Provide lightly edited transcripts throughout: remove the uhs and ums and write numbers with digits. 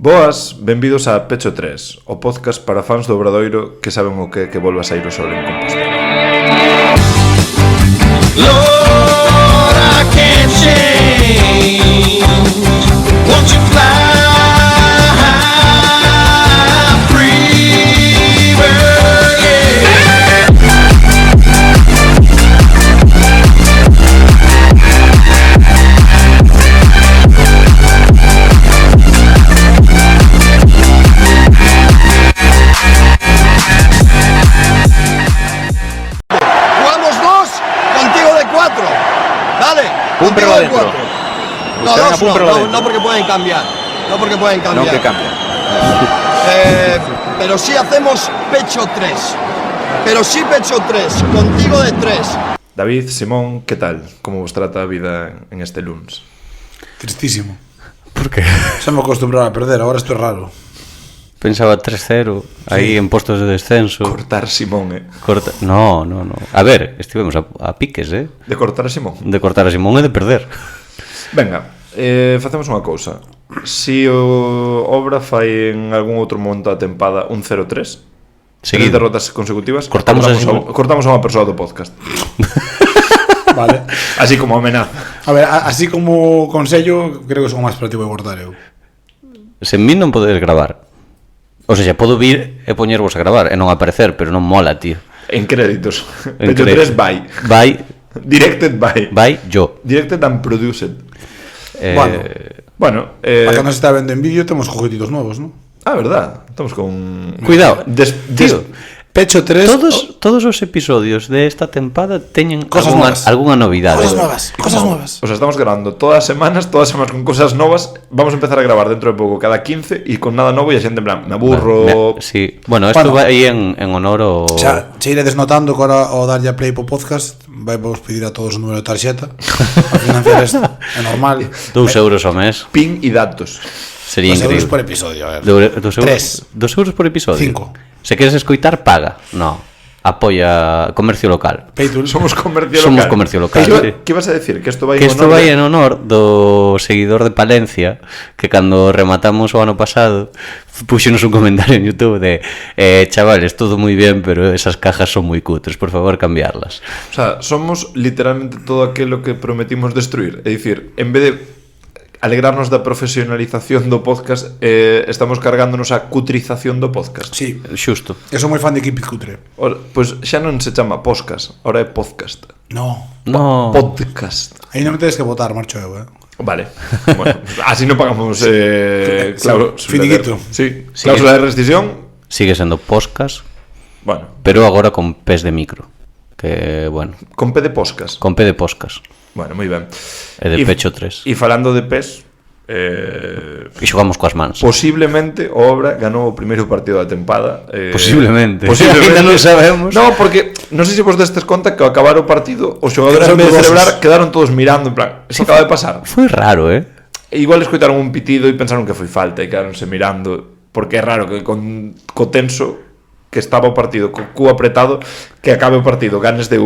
Boas, benvidos a Pecho 3, o podcast para fans do Obradoiro que saben o que volva a sair o sol en Compostela. Lord, I can't change. Won't you fly free, bird, yeah. Jugamos dos, contigo de cuatro. Dale, contigo de cuatro. No, dos no, porque pueden cambiar. No porque pueden cambiar. No que cambian. Pero sí hacemos pecho 3. Pero sí pecho 3, contigo de 3. David, Simón, que tal? Como vos trata a vida en este lunes? Tristísimo. ¿Por qué? Se me acostumbraba a perder, ahora esto es raro. Pensaba 3-0, ahí en puestos de descenso. Cortar Simón, No. A ver, estivemos a piques, De cortar a Simón. De cortar a Simón e de perder. Venga, facemos unha cousa. Si o Obra fai en algún outro momento da tempada un 0-3, tres derrotas consecutivas, cortamos a unha persoa do podcast. Vale. Así como amenaza. A ver, así como consello, creo que son máis práctico de cortar eu. Sen mí non podedes gravar. O sea, podo vir e poñervos a gravar e non aparecer, pero non mola, tío. En créditos. En Pecho 3 by. By. Directed by. By yo. Directed and produced. Bueno, para que nos está vendo en vídeo temos juguetitos novos, ¿no? Ah, verdad. Estamos con... Cuidado, tío. Pecho 3. Todos os episodios de esta tempada teñen Cosas algunha novidade. Cosas nuevas. O sea, estamos grabando todas as semanas con cosas novas. Vamos a empezar a grabar dentro de pouco, cada 15, e con nada novo, e a xente en plan, me aburro. Sí. Bueno, esto vai aí en honor ao... Xa iredes notando que ahora ao darlle a play po podcast vai vos pedir a todos o número de tarxeta a financiar isto. É normal. 2 euros ao mes. PIN e datos. Sería 2 euros increíble. por episodio, a ver. 2 euros, 3. 2 euros por episodio. 5. Se queres escoitar, paga. No. Apoia comercio local. Paytool. Somos comercio Somos local. comercio local. ¿Qué ibas a decir? Que isto vai Que en isto honor vai en honor do seguidor de Palencia, que cando rematamos o ano pasado puxenos un comentario en YouTube de chavales, todo moi bien, pero esas cajas son moi cutres, por favor cambiarlas. O sea, somos literalmente todo aquilo que prometimos destruir. É dicir, en vez de alegrarnos da profesionalización do podcast, estamos cargándonos a cutrización do podcast. Sí, Xusto. eu sou moi fan de Keep It Cutre. Pois xa non se chama podcast, ahora é podcast. No. Podcast. Aí non me tedes que votar, marcho eu, Vale, bueno, así non pagamos finiquito. Sí, cláusula de rescisión. Sigue sendo podcast, Bueno, pero agora con pés de micro. Que, bueno, con P de podcast. con P de podcast. Bueno, moi ben. E de pecho 3. E falando de pés, E xogamos coas mans. posiblemente o Obra ganou o primeiro partido da tempada. Posiblemente. Ainda non sabemos. No, porque non sei se vos destes conta que ao acabar o partido os xogadores en vez de celebrar quedaron todos mirando en plan, isto acaba de pasar. Foi raro, E igual escoitaron un pitido e pensaron que foi falta e quedaronse mirando, porque é raro que co tenso que estaba o partido, co cu apretado, que acabe o partido, ganes de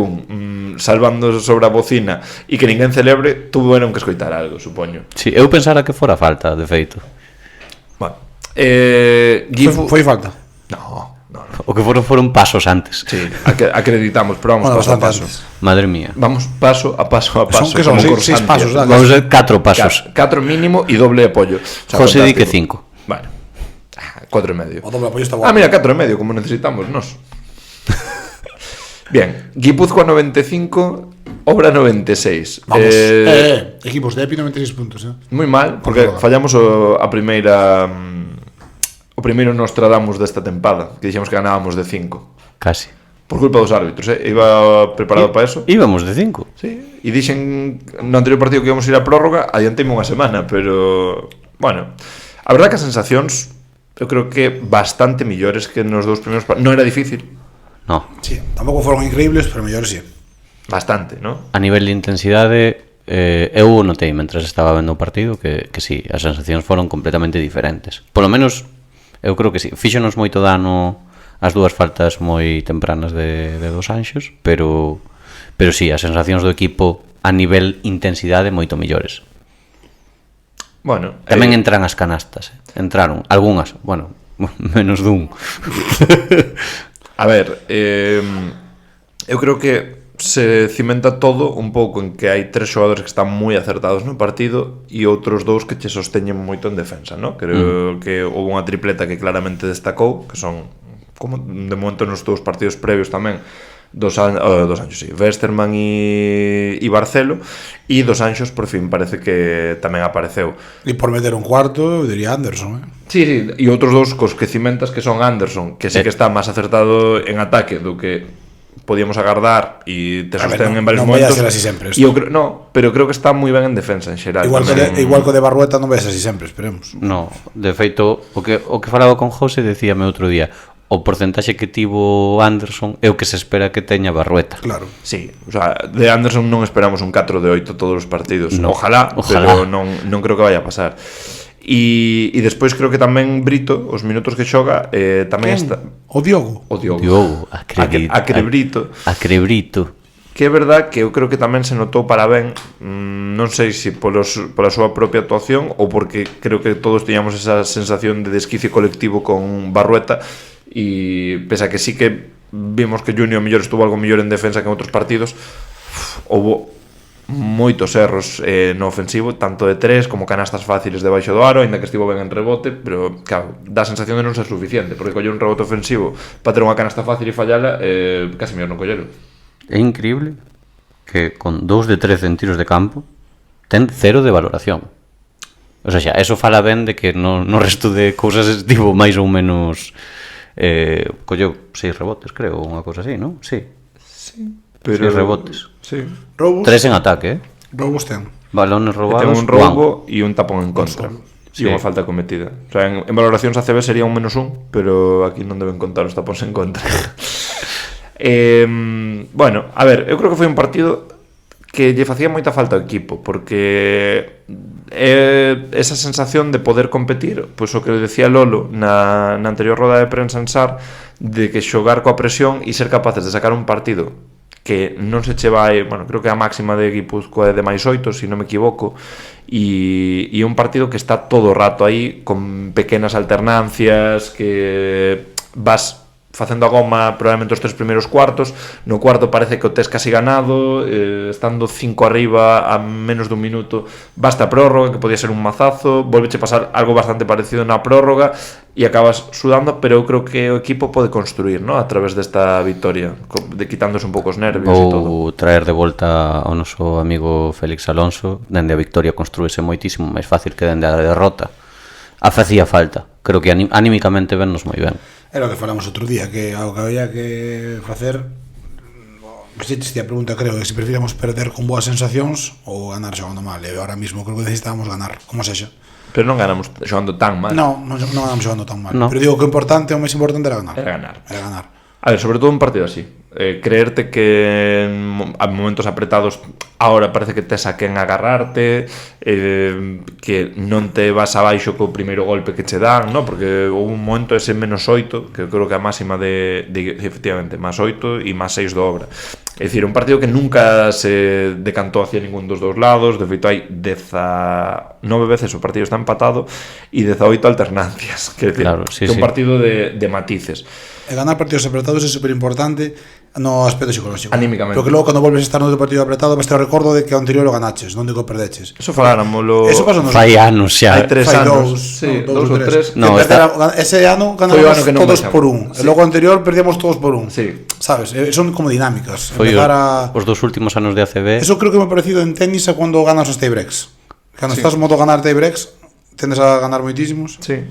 salvando sobre a bocina e que ninguén celebre, tuveron que escoitar algo, supoño. Sí, eu pensara que fora falta, de feito. Bueno, Foi falta. No. O que foron pasos antes. Sí, acreditamos, pero vamos paso a paso. Madre mía. Vamos paso a paso. Son 6 pasos, dale. Vamos a 4 pasos. 4 mínimo e doble apoyo. O sea, José di que fantástico. 5. Vale. 4,5. O doble apoio está guapo. Mira, 4,5, como necesitamos nos. Bien, Guipúzcoa 95, Obra 96. Vamos. Equipos de EPI 96 puntos, Moi mal, porque fallamos a primeira o primeiro Nostradamus desta tempada, que dixemos que ganábamos de 5. Casi. Por culpa dos árbitros, Iba preparado para eso. Íbamos de 5. Sí, e dixen no anterior partido que íbamos a ir a prórroga, adiantei unha semana, pero bueno, a verdad que as sensacións eu creo que bastante millores que nos dous primeiros partidos. Non era difícil. No. Sí, tampouco foron increíbles, pero mellores sí. Bastante, ¿no? A nivel de intensidade, eu notei mentre estaba vendo o partido que sí, as sensacións foron completamente diferentes. Polo menos, eu creo que sí. Fíxonos moito dano as dúas faltas moi tempranas de Dos Anxos, pero sí, as sensacións do equipo a nivel intensidade moito mellores. Bueno, Tamén entran as canastas, entraron algunhas, bueno, menos dun. a ver, eu creo que se cimenta todo un pouco en que hai 3 xogadores que están moi acertados no partido e outros 2 que che sosteñen moito en defensa, ¿no? Creo que houve unha tripleta que claramente destacou, que son, como de momento nos 2 partidos previos tamén, Dos Anxos, sí, Westerman e Barcelo, e Dos Anxos por fin parece que tamén apareceu. E por meter un cuarto, eu diría Anderson, Sí, e outros 2 cos que cimentas que son Anderson, que sí que está máis acertado en ataque do que podíamos agardar e te sostén en varios momentos. Non vai a ser así sempre. Pero creo que está moi ben en defensa en xeral. Igual que o de Barrueta non vai a ser así sempre, esperemos. No, de feito, o que falaba con José decíame outro día, o porcentaxe que tivo Anderson é o que se espera que teña Barrueta. Claro. Sí, o sea, de Anderson non esperamos un 4 de 8 todos os partidos. No, ojalá, pero non creo que vaya a pasar. E despois creo que tamén Brito, os minutos que xoga, tamén está... O Diogo. Acrebrito. Que é verdad que eu creo que tamén se notou para ben, non sei se pola súa propia actuación ou porque creo que todos tiñamos esa sensación de desquicio colectivo con Barrueta, e pese a que sí que vimos que Junior mellor estuvo algo mellor en defensa que en outros partidos, houve moitos erros no ofensivo, tanto de 3 como canastas fáciles debaixo do aro, aínda que estivo ben en rebote, pero claro, dá a sensación de non ser suficiente, porque coller un rebote ofensivo para ter unha canasta fácil e fallala, casi mellor non collelo. É increíble que con 2 de 13 en tiros de campo ten 0 de valoración. O sea, eso fala ben de que no resto de cousas estivo máis ou menos colleu 6 rebotes, creo, unha cousa así, non? Sí. Pero 6 rebotes. Sí. Robos. 3 en ataque, Robos ten. Balones robados. Ten un roubo e un tapón en contra. E unha falta cometida. O sea, en valoracións ACB sería un -1, pero aquí non deben contar os tapóns en contra. Bueno, a ver, eu creo que foi un partido que lle facía moita falta ao equipo, porque esa sensación de poder competir, pois o que decía Lolo na anterior roda de prensa en SAR, de que xogar coa presión e ser capaces de sacar un partido que non se che vai, bueno, creo que a máxima de Guipúzcoa é de +8, se non me equivoco, e un partido que está todo o rato aí con pequenas alternancias, que vas facendo a goma probablemente os 3 primeiros cuartos, no cuarto parece que o tes casi ganado, estando 5 arriba a menos dun minuto basta a prórroga, que podía ser un mazazo, volveche pasar algo bastante parecido na prórroga e acabas sudando, pero eu creo que o equipo pode construir, ¿no?, a través desta victoria, de quitándose un pouco os nervios e todo. Ou traer de volta ao noso amigo Félix Alonso, dende a victoria construíse moitísimo máis fácil que dende a derrota. Facía falta, creo que anímicamente vennos moi ben. Era o que falamos outro día, que ao que había que facer, que se te a pregunta, creo, que se prefiramos perder con boas sensacións ou ganar xogando mal, e agora mismo creo que necesitábamos ganar, como sexa. Pero non ganamos xogando tan mal. Non ganamos xogando tan mal, no. Pero digo que o máis importante era ganar. Era ganar. A ver, sobre todo un partido así, creerte que en momentos apretados ahora parece que tes a quen agarrarte, que non te vas abaixo co primeiro golpe que che dan, ¿no? Porque houve un momento ese -8, que creo que a máxima de efectivamente, +8 e +6 do Obra. É dicir, un partido que nunca se decantó hacia ningún dos dous lados, de feito hai 19 veces o partido está empatado e 18 alternancias, que decir, claro, sí, que un partido de matices. E ganar partidos apretados é superimportante no aspecto psicolóxico. Anímicamente. Porque logo cando volves a estar no outro partido apretado vas ter o recordo de que o anterior o ganaches, non de que o perdeches. Eso faláramoslo. Eso pasou fai anos xa. Hai 3 anos. Sí, 2 ou 3. No, ese ano ganamos todos por un. Sí. E logo anterior perdíamos todos por un. Sí. Sabes? Son como dinámicas. Foi os 2 últimos anos de ACB. Eso creo que me ha parecido en tenis a cando ganas os tiebreaks. Cando estás modo a ganar tiebreaks, tendes a ganar moitísimos. Sí.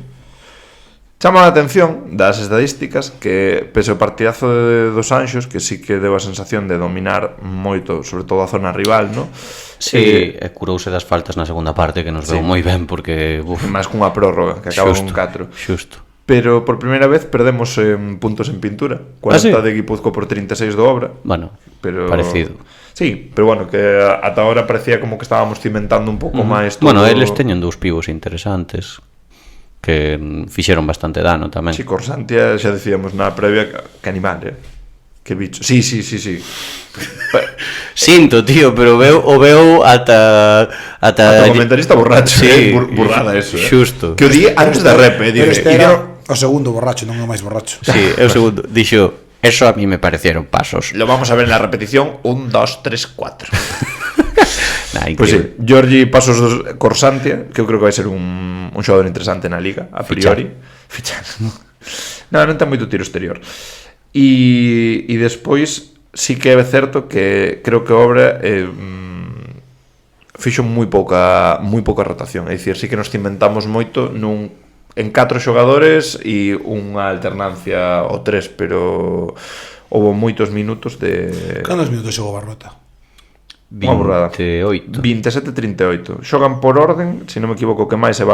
Chama a atención das estadísticas que, pese ao partidazo de Dos Anxos, que sí que deu a sensación de dominar moito, sobre todo a zona rival, ¿no? Sí, curouse das faltas na segunda parte, que nos deu moi ben, porque... máis cunha prórroga, que acaba con 4. Xusto. Pero por primeira vez perdemos puntos en pintura. 40 de Guipúzcoa por 36 do Obra. Bueno, pero... parecido. Sí, pero bueno, que ata ahora parecía como que estábamos cimentando un pouco máis todo... Bueno, eles teñen 2 pivos interesantes que fixeron bastante dano tamén. Sí, Corsantia, xa decíamos na previa, que animal, Que bicho. Sí. Sinto, tío, pero o veo ata comentarista borracho, sí, burrada eso, xusto. Que o di antes da rep, Pero dije, este era o segundo borracho, non o máis borracho. Sí, é o segundo. Dixo, eso a mí me parecieron pasos. lo vamos a ver en la repetición, 1, 2, 3, 4. Nah, Pois sí, increíble. Giorgi Pasos Corsantia, que eu creo que vai ser un xogador interesante na Liga, a priori. Fichar. Non ten moito tiro exterior. E despois sí que é certo que creo que Obra fixo moi pouca rotación, é dicir, sí que nos inventamos moito en 4 xogadores e unha alternancia o 3, pero houve moitos minutos de... Cantos minutos xogou Barrota? Unha borrada. 28. 27-38. Xogan por orden, se non me equivoco, que máis é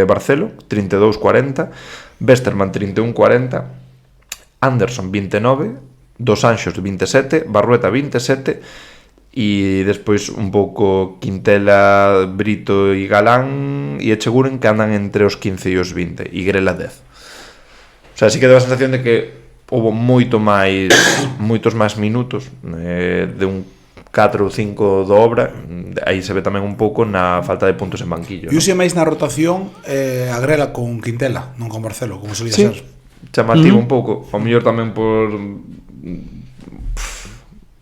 Barcelo, 32-40, Westerman 31-40, Anderson 29, Dos Anxos 27, Barrueta 27 e despois un pouco Quintela, Brito e Galán e Echeguren que andan entre os 15 e os 20 e Grela 10. O sea, sí que dá a sensación de que houve moitos máis minutos de un 4 ou 5 do Obra. Aí se ve tamén un pouco na falta de puntos en banquillo, E use máis na rotación a Grela con Quintela, non con Barcelo, como solía ser. Chamativo un pouco, ao mellor tamén por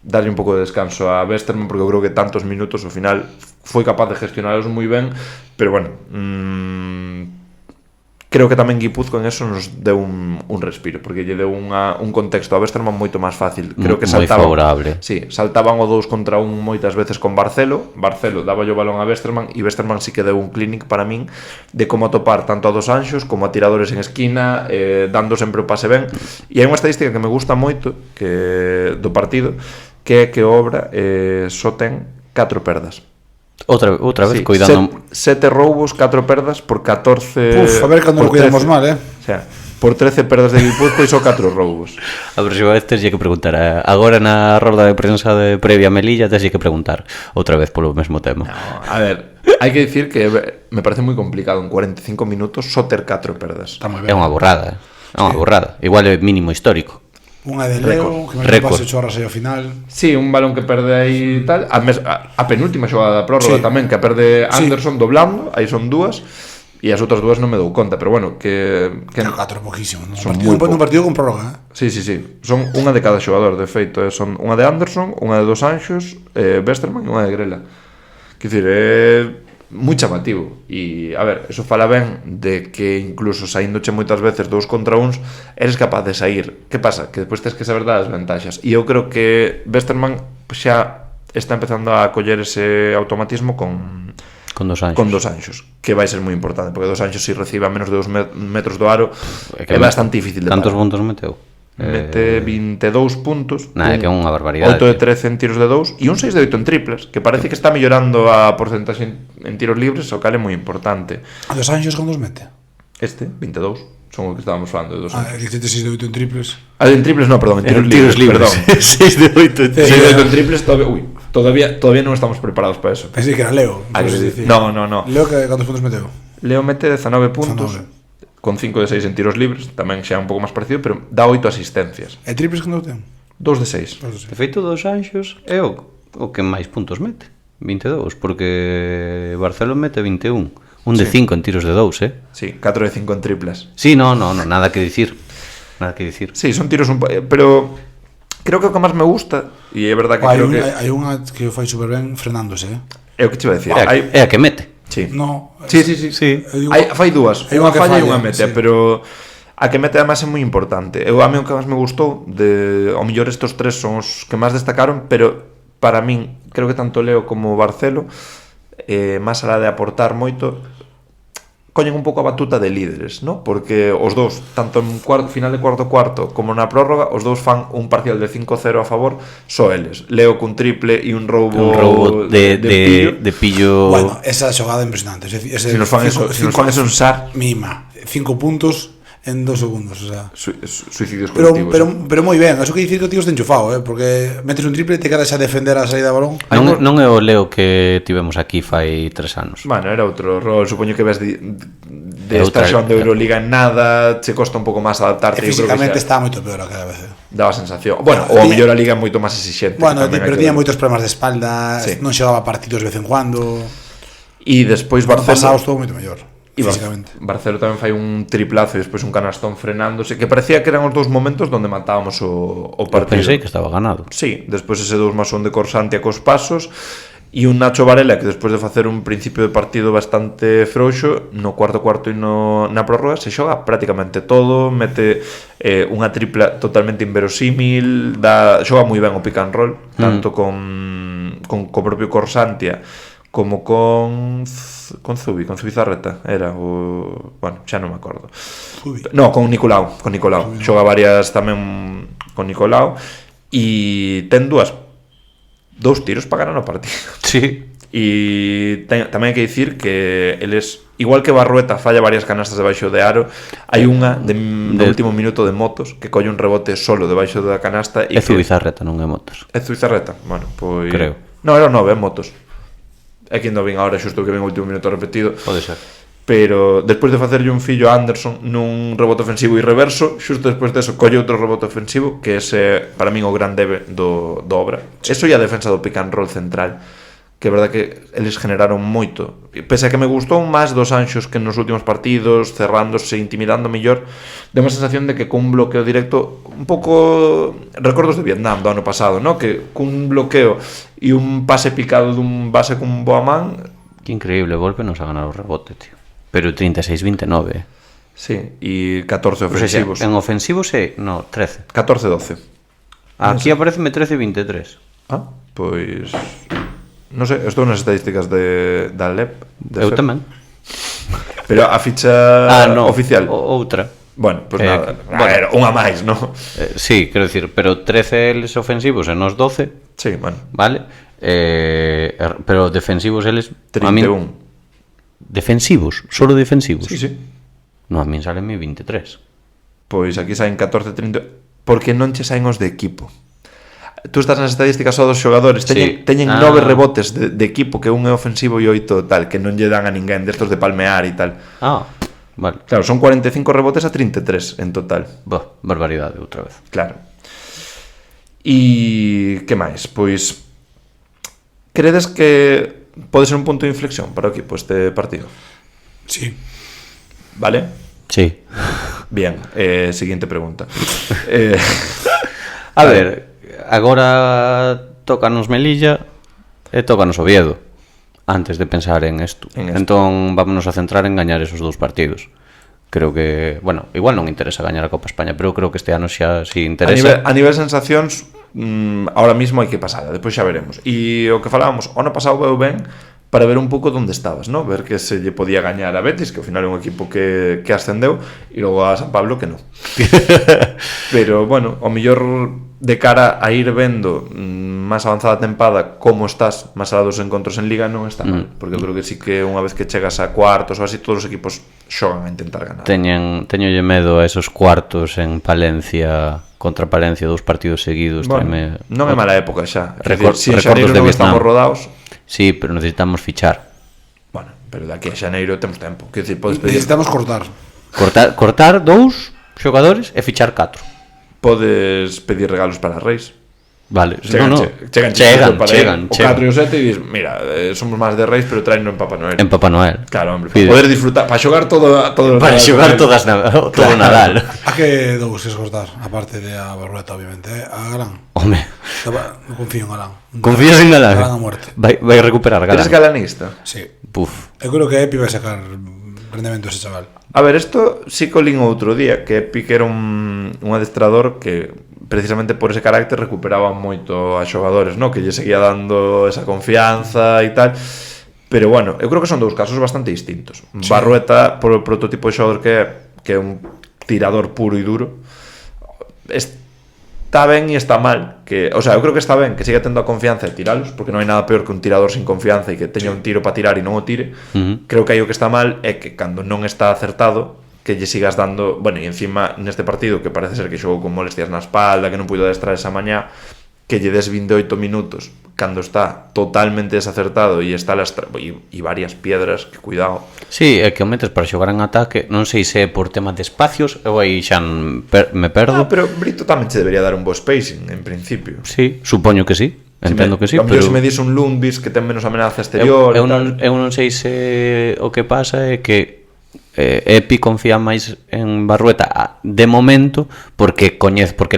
darlle un pouco de descanso a Westerman, porque eu creo que tantos minutos ao final foi capaz de gestionarlos moi ben, pero bueno, creo que tamén Guipúzcoa en eso nos deu un respiro, porque lle deu un contexto a Westerman moito máis fácil. Creo que saltaban, moi favorable. Sí, saltaban o 2 contra 1 moitas veces con Barcelo daba o balón a Westerman e Westerman sí que deu un clinic para min de como atopar tanto a Dos Anxos como a tiradores en esquina, dando sempre o pase ben. E hai unha estadística que me gusta moito do partido, que é que Obra só ten 4 perdas. Outra vez, Sí, cuidando... 7 roubos, 4 perdas por 14... Uf, a ver cando lo cuidamos mal, O sea, por 13 perdas de Guipúzcoa e só 4 roubos. A próxima vez tens que preguntar. Agora na rolda de prensa previa a Melilla tens que preguntar outra vez polo mesmo tema. No, a ver, hai que dicir que me parece moi complicado en 45 minutos só ter 4 perdas. Está moi É ben. unha borrada. É unha borrada. Igual é mínimo histórico. Unha de Leo, que me Récord. pase chorras aí ao final. Sí, un balón que perde aí tal. A penúltima xogada da prórroga Sí. tamén, que a perde Anderson doblando, aí son 2, e as outras 2 non me dou conta, pero bueno, que Pero 4 é poquísimo, non? Son Un moi pouco. partido con prórroga, Sí. Son unha de cada xogador, de feito, son unha de Anderson, unha de Dos Anxos, Westerman e unha de Grela. Quer dicir, é moi chamativo. E, a ver, eso fala ben de que incluso saíndoche moitas veces 2 contra 1 eres capaz de sair. Que pasa? Que despois tens que saber dar as ventaxas. E eu creo que Westerman xa está empezando a coller ese automatismo con Dos Anxos, que vai ser moi importante, porque Dos Anxos si recibe a menos de 2 metros do aro é bastante difícil de Cantos parar. puntos meteu? Mete 22 puntos, Nah, é que é unha barbaridade. 8 de 13 en tiros de 2 e un 6 de 8 en triples, que parece que está mellorando a porcentaxe en tiros libres, o cal é moi importante. A Dos Anxos con dos mete. 22 son o que estábamos falando de Dos Anxos. Que 6 de 8 en triples. En triples no, perdón, en tiros libres, perdón. 6 de 8. 6 de 8 en triples todavía non estamos preparados para eso. Pensei que era Leo. No. Leo, que cantos puntos meteu? Leo mete 19 puntos 19. con 5 de 6 en tiros libres, tamén xa un pouco máis parecido, pero dá 8 asistencias. E triples que non ten? 2 de 6. De feito, Dos Anxos é o que máis puntos mete. 22, porque Barcelo mete 21. Un de 5 en tiros de 2, Sí, 4 de 5 en triples. Sí, no, nada que dicir. Nada que dicir. Sí, son tiros pero creo que o que máis me gusta, e é verdad que creo que Hai unha que o fai super ben frenándose, é o que te iba a decir. É a que mete. Sí. No. Sí. Eu digo- Fai dúas, hai unha unha que falla e falla, unha mete, sí. pero a que mete además é moi importante. A mí o que máis me gustou ao mellor estos tres son os que máis destacaron, pero para min, creo que tanto Leo como Barcelo, máis alá de aportar moito, coñen un pouco a batuta de líderes, ¿no? Porque os dous, tanto en final de cuarto como na prórroga, os dous fan un parcial de 5-0 a favor, só eles. Leo cun triple e un roubo de pillo. Bueno, esa xogada é impresionante. Si nos fan eso en SAR, Mima, 5 puntos en 2 segundos, o sea. Suicidios Pero, colectivos. pero moi ben, eso que dicir que o tío está enchufado, porque metes un triple e te quedas a defender a saída de balón. Non é o Leo que tivemos aquí fai 3 anos. Bueno, era outro rol, supoño que ves de estar outra- xogando Euroliga en nada, che costa un pouco máis adaptarte. E eu creo que físicamente xa está moito peor a cada vez. daba sensación. Bueno, ou a mellor a Liga é moito máis exixente. Bueno, que tamén hai pero que tiña ver. moitos problemas de espalda, Sí. non xogaba partidos de vez en cuando. E despois Ano pasado Barcelona estuvo moito mellor, e físicamente. Barcelona tamén fai un triplazo e despois un canastón frenándose, que parecía que eran os dous momentos onde matábamos o partido. Pensei que estaba ganado. Sí, despois ese 2+1 de Corsantia cos pasos e un Nacho Varela que despois de facer un principio de partido bastante frouxo, no cuarto e na prórroga se xoga prácticamente todo, mete unha tripla totalmente inverosímil, xoga moi ben o pick and roll, tanto con co propio Corsantia como con Zubizarreta, era o... Bueno, xa non me acordo. No, con Nicolau. Xoga varias tamén con Nicolau e ten dous tiros para ganar o partido. Sí. E tamén hai que dicir que eles, igual que Barrueta falla varias canastas debaixo de aro, hai unha no último minuto de Motos que colle un rebote solo debaixo da canasta É Zubizarreta, non é Motos. É Zubizarreta? Bueno, pois... Creo. No, era o 9, é Motos. É que non vin agora xusto que ven o último minuto repetido. Pode ser. Pero despois de facerlle un fillo a Anderson nun rebote ofensivo e reverso, xusto despois deso colle outro rebote ofensivo, que ese para min o gran debe do obra. Eso e a defensa do pick and roll central, que é verdad que eles generaron moito. Pese a que me gustou máis dos Anxos que nos últimos partidos, cerrándose, intimidando mellor, de unha sensación de que cun bloqueo directo, un pouco recordos de Vietnam do ano pasado, ¿no? Que cun bloqueo e un pase picado dun base cun boa man. Que increíble, volvenos a ganar o rebote, tío. Pero 36-29. Sí, e 14 ofensivos. O sea, en ofensivos no, 13. 14-12. Aquí apareceme 13-23. Ah, pois... Non sei, estou nas estadísticas da LEP. Eu tamén. Pero a ficha no, oficial. Outra. Bueno, pois nada. bueno. A ver, unha máis, non? Sí, quero dicir, pero 13 eles ofensivos e nos 12. Sí, bueno. Vale? Pero defensivos eles... 31. A min, defensivos? Solo defensivos? Sí, sí. No, a min salen 23. Pois aquí saen 14-30. Porque non che saen os de equipo. Tú estás nas estadísticas só dos xogadores. Teñen 9 rebotes de equipo, que un é ofensivo e 8 tal, que non lle dan a ninguén destos de palmear e tal. Ah, vale. Claro, son 45 rebotes a 33 en total. Bah, barbaridade outra vez. Claro. E que máis? Pois credes que pode ser un punto de inflexión para o equipo este partido? Sí. Vale? Sí. Bien, siguiente pregunta. A ver, agora tócanos Melilla e tócanos Oviedo antes de pensar en isto. Entón vámonos a centrar en gañar esos dous partidos. Creo que, bueno, igual non interesa gañar a Copa España, pero creo que este ano xa si interesa. A nivel sensacións, ahora mismo hai que pasar, despois xa veremos. E o que falábamos, o ano pasado veu ben para ver un pouco onde estabas, ¿no? Ver que se lle podía gañar a Betis, que ao final é un equipo que ascendeu, e logo a San Pablo que non. Pero, bueno, o mellor de cara a ir vendo máis avanzada a tempada como estás máis alá dos encontros en Liga non está mal, porque eu creo que sí que unha vez que chegas a cuartos ou así, todos os equipos xogan a intentar ganar. Teñolle medo a esos cuartos en Palencia, contra Palencia, 2 partidos seguidos. Bueno, non é mala época xa. Recordos Si en xaneiro non estamos rodados. Sí, pero necesitamos fichar. Bueno, pero de aquí a xaneiro temos tempo. Quer dicir, podes pedir... Necesitamos cortar. Cortar 2 xogadores e fichar 4. Podes pedir regalos para Reis. Vale, Chegan o 4 e o 7 e dis, mira, somos máis de Reis, pero traenno en Papá Noel. En Papá Noel. Claro, hombre, para poder disfrutar, para xogar todo para xogar todo Nadal. A que dous es cortar, aparte de a Barrueta, obviamente, a Galán. Home, non confío en Galán. confías en Galán? Galán a muerte. Vai recuperar Galán. Eres galanista? Sí. Puf. Eu creo que Epi vai sacar rendemento ese chaval. A ver, isto sí que o lín outro día, que Epi que era un adestrador que precisamente por ese carácter recuperaba moito a xogadores, ¿no? Que lle seguía dando esa confianza e tal. Pero bueno, eu creo que son dous casos bastante distintos. Sí. Barrueta, por o prototipo de xogador que é un tirador puro e duro, está ben e está mal. O sea, eu creo que está ben que siga tendo a confianza de tiralos, porque non hai nada peor que un tirador sin confianza e que teña un tiro para tirar e non o tire. Creo que aí o que está mal é que cando non está acertado que lle sigas dando, bueno, e encima neste partido que parece ser que xogou con molestias na espalda, que non puido adestrar esa mañá, que lle des 28 minutos cando está totalmente desacertado e está e varias piedras, que cuidado. Sí, é que o metes para xogar en ataque, non sei se é por tema de espacios, eu aí xa me perdo. Pero Brito tamén che debería dar un bo spacing, en principio. Sí, supoño que sí, entendo que sí, pero se me dis un Lundqvist que ten menos amenaza exterior, eu non sei se o que pasa é que Epi confía máis en Barrueta de momento porque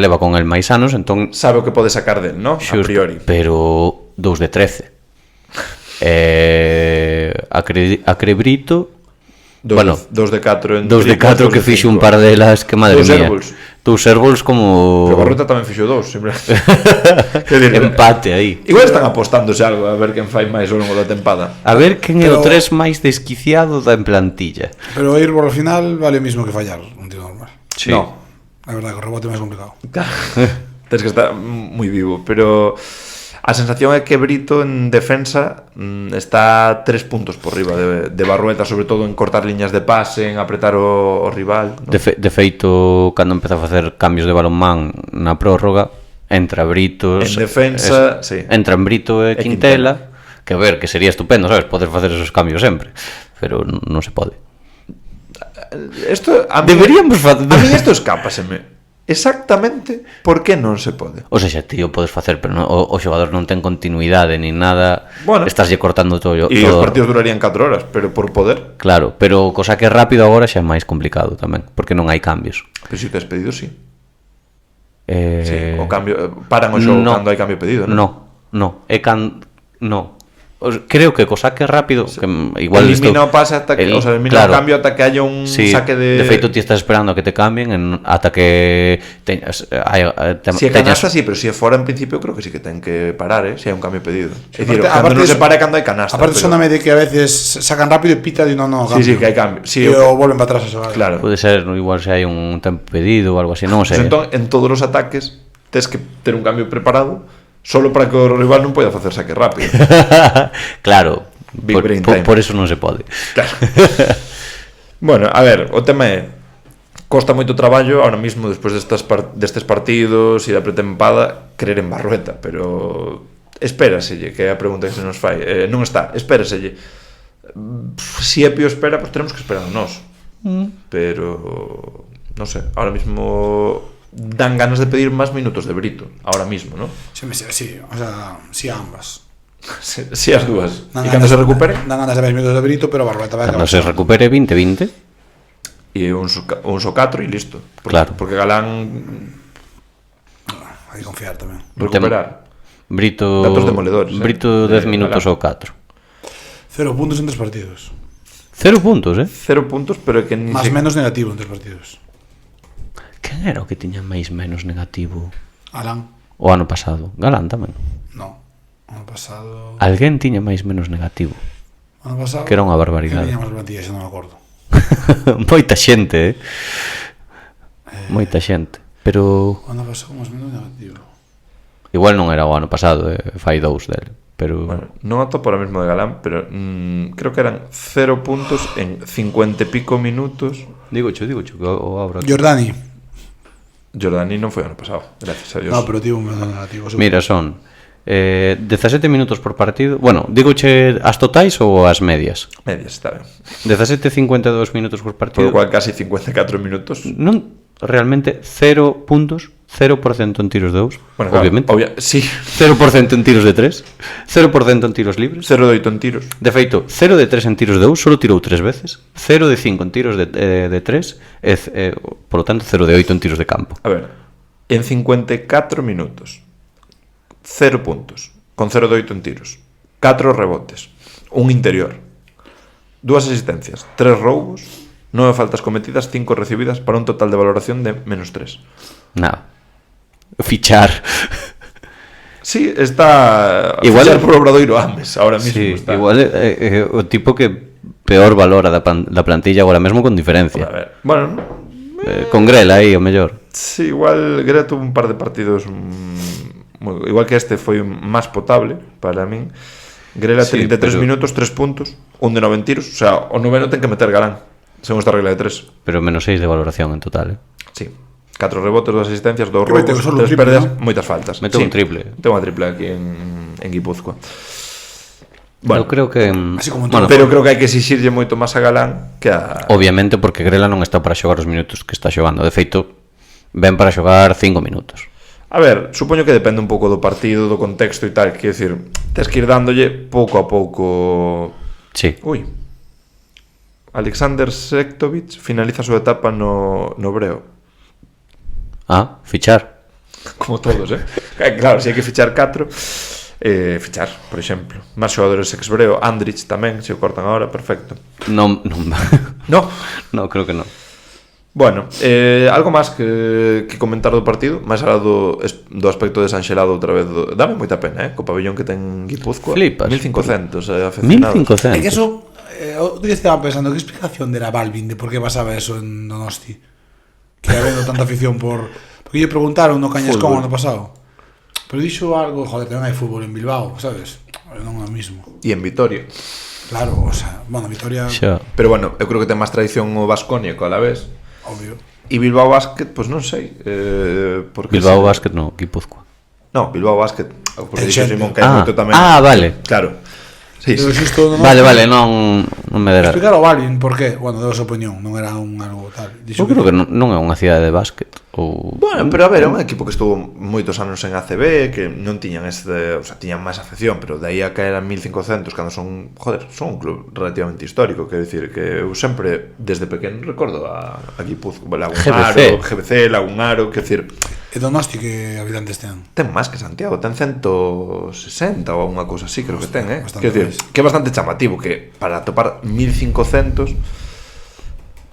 leva con el máis anos, entón sabe o que pode sacar del, ¿no? Xusto, a priori. pero 2 de 13 Acrebrito 2 de 4 2 que fixo un par delas que madre mía. Dous Airballs como... Pero Barrueta tamén fixo 2, simplemente. Empate aí. Igual están apostándose algo a ver quen fai máis ao longo da tempada. A ver quen é o 3 máis desquiciado da plantilla. Pero ir por al final vale o mismo que fallar un tiro normal. Sí. No. É verdade que o rebote é máis complicado. Tens que estar moi vivo, pero a sensación é que Brito en defensa está 3 puntos por riba de Barrueta, sobre todo en cortar liñas de pase, en apretar o rival, ¿no? De feito, cando empeza a facer cambios de balonmán na prórroga, entra Brito en defensa, sí. Entran Brito e Quintela, que a ver, que sería estupendo, sabes, poder facer esos cambios sempre, pero non se pode. Esto a mí, deberíamos facer. A mí isto escápaseme. Exactamente por que non se pode. O sea, ti o podes facer, pero o xogador non ten continuidade nin nada, bueno, estáslle cortando todo. E os partidos durarían 4 horas, pero por poder. Claro, pero cosa que é rápido agora xa é máis complicado tamén, porque non hai cambios. Pero si que has pedido, sí. Sí, o cambio, paran o xogo cando hai cambio pedido, non? No, no. Creo que co saque rápido, sí, que igual elimina o pase ata que, o sea, elimina claro, o cambio ata que haya un saque de... De feito, ti estás esperando a que te cambien ata que teñas... Si é canasta, sí, pero si é fora, en principio, creo que sí que ten que parar, si hai un cambio pedido. É dicir, cando non se para é cando hai canasta. Aparte, soname de que a veces sacan rápido e pita e non cambio. Sí, que hai cambio. Sí, e o volven para atrás a xogar. Claro. Pode ser, igual se hai un tempo pedido ou algo así, non sei. Pues entón, en todos os ataques, tes que ter un cambio preparado solo para que o rival non poida facer saque rápido. Claro, por eso non se pode. Claro. Bueno, a ver, o tema é costa moito traballo ahora mismo despois destes partidos e da pretempada creer en Barrueta, pero espéraselle, que é a pregunta que se nos fai. Non está, espéraselle. Si Epi o espera, pues tenemos que esperar nós. Pero non sei, ahora mismo dan ganas de pedir máis minutos de Brito ahora mismo, ¿no? Sí, o sea, sí a ambas. Sí as dúas. E cando se recupere? Dan ganas de máis minutos de Brito, pero Barrueta vai cando se recupere 20-20 e un so 4 e listo. Claro. Porque Galán hai que confiar tamén. Recuperar. Brito datos demoledores. Brito 10 minutos ou 4. 0 puntos en 3 partidos. 0 puntos, 0 puntos, pero que ni más menos negativo en 3 partidos. Quen era o que tiña máis menos negativo? Alán. O ano pasado? Galán tamén? No, ano pasado... Alguén tiña máis menos negativo? Ano pasado... Que era unha barbaridade. Que tiña máis plantilla, xa non me acordo. Moita xente, moita xente. Pero... Ano pasado máis menos negativo. Igual non era o ano pasado, fai 2 dele. Pero... Bueno, non atopo ahora mismo de Galán, pero creo que eran 0 puntos en 50 e pico minutos. Digo que o abro aquí. Jordani non foi ano pasado, gracias a Dios. No, pero tivo un negativo. Mira, son 17 minutos por partido. Bueno, digoche as totais ou as medias? Medias, está ben. 17,52 minutos por partido. Por lo cual casi 54 minutos. Non, realmente 0 puntos, 0% en tiros de 2, bueno, obviamente. Sí. 0% en tiros de 3, 0% en tiros libres, 0 de 8 en tiros. De feito, 0 de 3 en tiros de 2, solo tirou 3 veces, 0 de 5 en tiros de 3, por lo tanto 0 de 8 en tiros de campo. A ver, en 54 minutos, 0 puntos, con 0 de 8 en tiros, 4 rebotes, un interior, 2 asistencias, 3 roubos, 9 faltas cometidas, 5 recibidas, para un total de valoración de menos 3. Nada. Fichar. Sí, está igual fichar por Obradoiro Ames ahora mismo, sí, está. Igual o tipo que peor valora da plantilla agora mesmo con diferencia. A ver, bueno, con Grela aí o mellor. Sí, igual Grela tuvo un par de partidos igual que este foi máis potable para min. Grela 33 minutos, 3 puntos, un de 9 en tiros, o sea, o noveno ten que meter Galán. según esta regla de 3. Pero menos 6 de valoración en total, Sí. 4 rebotes, 2 asistencias, 2 Que mete robos, solo un 3 triple, pérdidas, ¿no? moitas faltas. Mete un triple. Ten unha triple aquí en Guipúzcoa. Eu creo que Así como bueno, Pero creo que hai que exixirlle moito máis a Galán que a... obviamente porque Grela non está para xogar os minutos que está xogando. De feito, ven para xogar 5 minutos. A ver, supoño que depende un pouco do partido, do contexto e tal, quero dicir, tes que ir dándolle pouco a pouco. Sí. Ui. Alexander Sektovic finaliza a súa etapa no Breo. Ah, fichar. Como todos, Claro, si hai que fichar 4, fichar, por exemplo. Más xogadores ex-Breo, Andrich tamén, se o cortan agora, perfecto. Non. No. No, creo que non. Bueno, algo máis que comentar do partido, máis alá do aspecto desanxelado outra vez. Dame moita pena, co pabellón que ten Guipúzcoa. Flipas. 1500 afeccionados. 1500. É que eso, eu estaba pensando, que explicación dera Balvin de por que pasaba eso en Donosti? Que habendo tanta afición por... Porque lle preguntaron no Cañascón Fútbol. ano pasado. Pero dixo algo, joder, tamén hai fútbol en Bilbao, sabes? Non é o mismo. E en Vitoria. Claro, o sea, bueno, Vitoria, Xa. Pero bueno, eu creo que ten máis tradición o Baskonia co Alavés. obvio. E Bilbao Basket, pois non sei. Porque Bilbao Basket no, Guipúzcoa. No, Bilbao Basket. Porque El dixo Xente. Simón que hai moito tamén. Vale. Claro. Sí, Pero sí. isto non Vale, non me dera. explicar o Balvin por qué. Bueno, deu a súa opinión, non era un algo tal. Dixo Eu creo que non é unha cidade de básquet ou Bueno, pero a ver, é un equipo que estuvo moitos anos en ACB, que non tiñan o sea, tiñan máis afección, pero de aí a caer a 1500 cando son, son un club relativamente histórico, quero dicir que eu sempre desde pequeno recordo a Guipúzcoa, Lagunaro, GBC, Lagunaro, quero dicir, E Donosti que habitantes ten. ten máis que Santiago, ten 160 ou unha cousa así, creo que ten, bastante quero dicir, máis. que é bastante chamativo que para topar 1500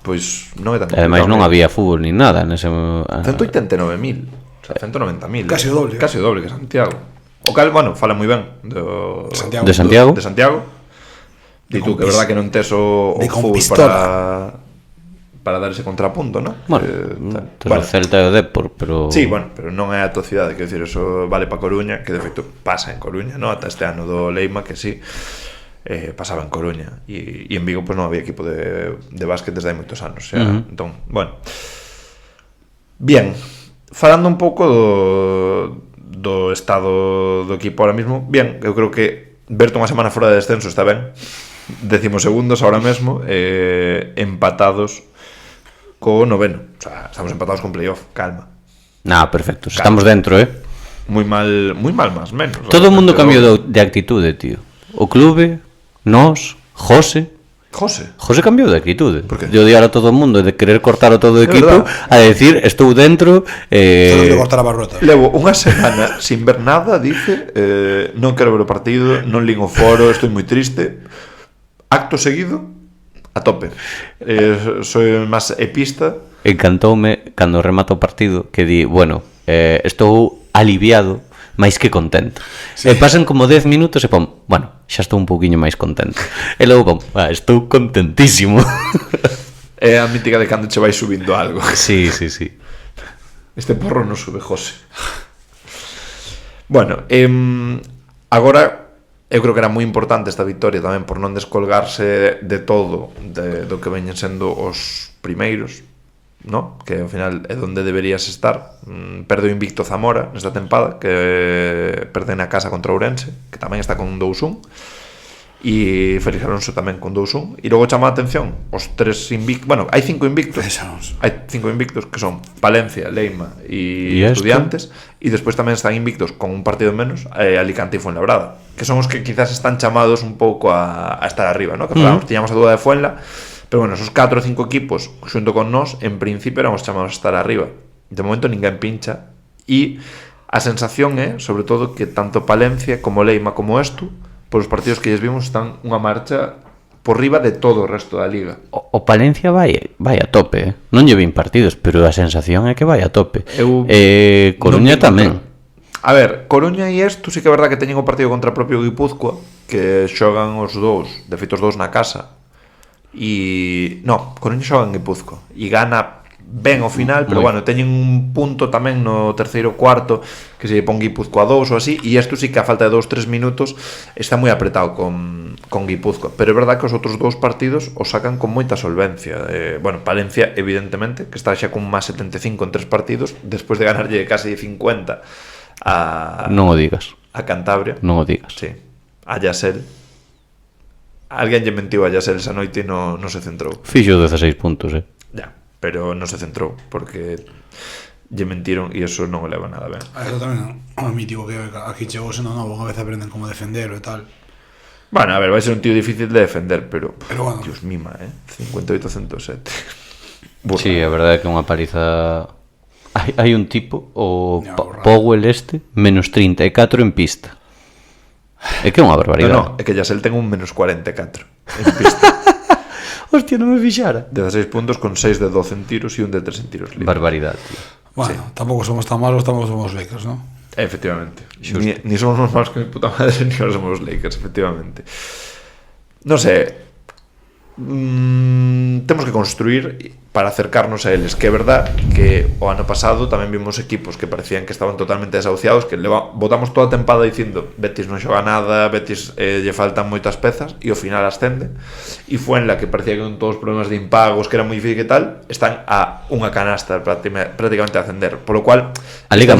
pois non é tan ademais non complicado. había fútbol ni nada nese 189.000, o sea, 190.000. Casi o doble. Casi o doble que Santiago. O cal, bueno, fala moi ben do Santiago. De Santiago. De Santiago. Di tú que é verdad que non tes o de fútbol compistola. para dar ese contrapunto, ¿no? Bueno, Tal. o Celta e o Depor, pero Sí, bueno, pero non é a tua cidade, quero dicir, eso vale para Coruña, que de feito pasa en Coruña, ¿no? Ata este ano do Leima, que sí, pasaba en Coruña, e en Vigo pues non había equipo de básquet desde hai moitos anos, o sea, entón, bueno. Bien, falando un pouco do estado do equipo ahora mismo, bien, eu creo que verte unha semana fora de descenso está ben, 12º ahora mesmo, empatados co noveno, o sea, estamos empatados con playoff, calma. Nah, perfecto, estamos dentro, Muy mal más menos. Todo o mundo realmente. cambiou de actitude, tío. O clube, nós, José cambiou de actitude. Por qué? De odiar a todo o mundo, de querer cortar o todo o É equipo, verdad. a decir, estou dentro, Todo de cortar a barrota. Levo unha semana sin ver nada, dice, non quero ver o partido, non lín o foro, estou moi triste. Acto seguido, a tope. Soy máis epista. encantoume cando remata o partido que di, bueno, estou aliviado máis que contento. Sí. E pasan como 10 minutos e pon, bueno, xa estou un pouquiño máis contento. E logo pon, estou contentísimo. É a mítica de cando che vai subindo algo. Sí. Este porro non sube, José. Bueno, agora eu creo que era moi importante esta victoria tamén por non descolgarse de todo do que veñen sendo os primeiros, ¿no? Que ao final é onde deberías estar. Perde o invicto Zamora nesta tempada, que perde na casa contra Ourense, que tamén está con 2-1, e Félix Alonso tamén con 2-1, e logo chama a atención os tres invictos, bueno, hai 5 invictos. Hai 5 invictos que son Palencia, Leima e Estudiantes, e despois tamén están invictos con un partido menos, Alicante e Fuenlabrada, que son os que quizás están chamados un pouco a estar arriba, ¿no? Que falamos, tiñamos a dúda de Fuenla, pero bueno, esos 4 ou 5 equipos xunto con nós, en principio éramos chamados a estar arriba. De momento ninguén pincha, e a sensación é, sobre todo, que tanto Palencia como Leima como Estu, por os partidos que lles vimos, están unha marcha por riba de todo o resto da liga. O Palencia vai a tope, Non lle vin partidos, pero a sensación é que vai a tope. Coruña tamén. A ver, Coruña e Estu sí que é verdad que teñen o partido contra o propio Guipúzcoa, que xogan os dous, de feito os dous na casa. E no, Coruña xoga en Guipúzcoa e gana ben ao final, pero bueno, teñen un punto tamén no terceiro cuarto que se pon Guipúzcoa 2 ou así, e isto sí que a falta de 2-3 minutos está moi apretado con Guipúzcoa, pero é verdad que os outros dous partidos os sacan con moita solvencia. Bueno, Palencia evidentemente, que está xa con máis 75 en 3 partidos, despois de ganarlle casi 50 a Non o digas. a Cantabria. Non o digas. Sí. A Yasel. Alguén lle mentiu a Yasel esa noite e non se centrou. Fixo 16 puntos, Ya, pero non se centrou porque lle mentiron e iso non o leva nada ben. Eso tamén é un mítico que aquí chegou sendo novo, unha vez aprenden como defender e tal. Bueno, a ver, vai ser un tío difícil de defender, pero bueno. Dios mima, 58-107. Sí, a verdade é que unha paliza. Hai un tipo, o Burra. Powell menos 34 en pista. É que é unha barbaridade. No, é que Yasel ten un menos 44 en pista. Hostia, non me fixara. 16 puntos con 6 de 12 en tiros e un de 3 en tiros libres. Barbaridade, tío. Bueno, tampouco somos tan malos, tampouco somos Lakers, ¿no? Efectivamente. Ni somos más malos que mi puta madre, ni ahora somos Lakers, efectivamente. No sé. Temos que construir para acercarnos a eles, que é verdad que o ano pasado tamén vimos equipos que parecían que estaban totalmente desahuciados, que botamos toda a tempada dicindo Betis non xoga nada, Betis lle faltan moitas pezas, e ao final ascende, e Fuenla, que parecía que con todos os problemas de impagos, que era moi difícil que tal, están a unha canasta prácticamente a ascender, por lo cual a liga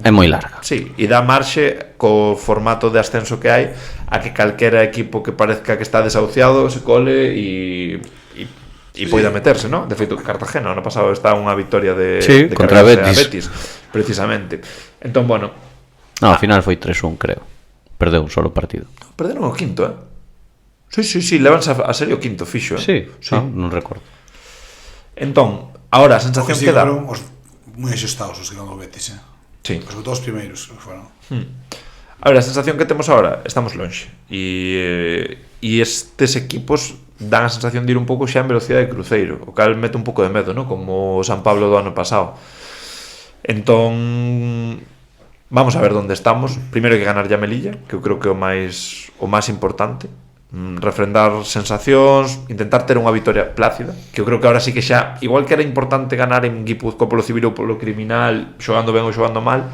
é moi larga. Sí, e dá marxe co formato de ascenso que hai a que calquera equipo que parezca que está desahuciado se cole e poida meterse, ¿no? De feito, Cartagena, ano pasado está unha victoria de contra Betis, precisamente. Entón, bueno... No, ao final foi 3-1, creo. Perdeu un solo partido. Perderon o quinto, Sí, levanse a serio o quinto fixo, Sí. Non recordo. Entón, ahora a sensación que dá... Foron os moi axustados os que ganou Betis, Sí. Sobre todo os primeiros que foron. A ver, a sensación que temos ahora, estamos lonxe e estes equipos dan a sensación de ir un pouco xa en velocidade de cruceiro, o cal mete un pouco de medo, ¿no? Como o San Pablo do ano pasado. Entón, vamos a ver onde estamos. Primeiro hai que ganar a Melilla, que eu creo que é o máis importante, refrendar sensacións, intentar ter unha vitoria plácida, que eu creo que ahora sí que xa, igual que era importante ganar en Guipúzcoa polo civil ou polo criminal, xogando ben ou xogando mal,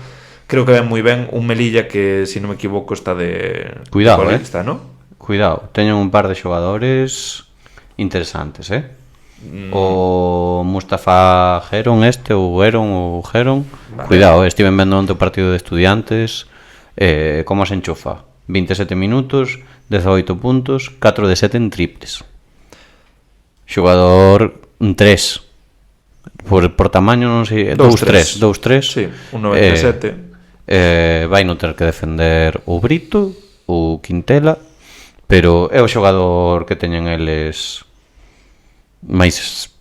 creo que ven moi ben un Melilla que, se non me equivoco, está de Cuidado, colista, ¿no? Cuidado, teñen un par de xogadores interesantes, O Mustafa Geron Geron. Vale. Cuidado, estiven vendo onte o partido de Estudiantes, como se enchufa. 27 minutos, 18 puntos, 4 de 7 en triples. Xogador 3. Por tamaño non sei, 2-3. Sí, un 97. Vai non ter que defender o Brito, o Quintela, pero é o xogador que teñen eles máis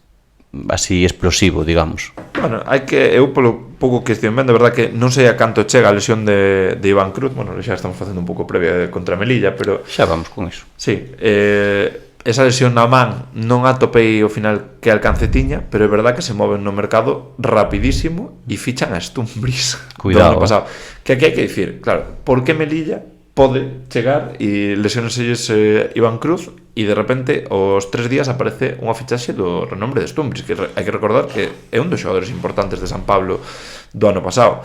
así explosivo, digamos. Bueno, hai que, eu polo pouco que estive vendo, de verdad que non sei a canto chega a lesión de Iván Cruz. Bueno, xa estamos facendo un pouco previa contra Melilla, pero xa vamos con iso. Sí, esa lesión na man non atopei ao final que alcance tiña, pero é verdad que se moven no mercado rapidísimo e fichan a Stumbris. Cuidado, pasado. Que aquí hai que dicir, claro, por que Melilla pode chegar e lesionaselles Iván Cruz e de repente aos 3 días aparece unha fichaxe do renombre de Stumbris, que hai que recordar que é un dos xogadores importantes de San Pablo do ano pasado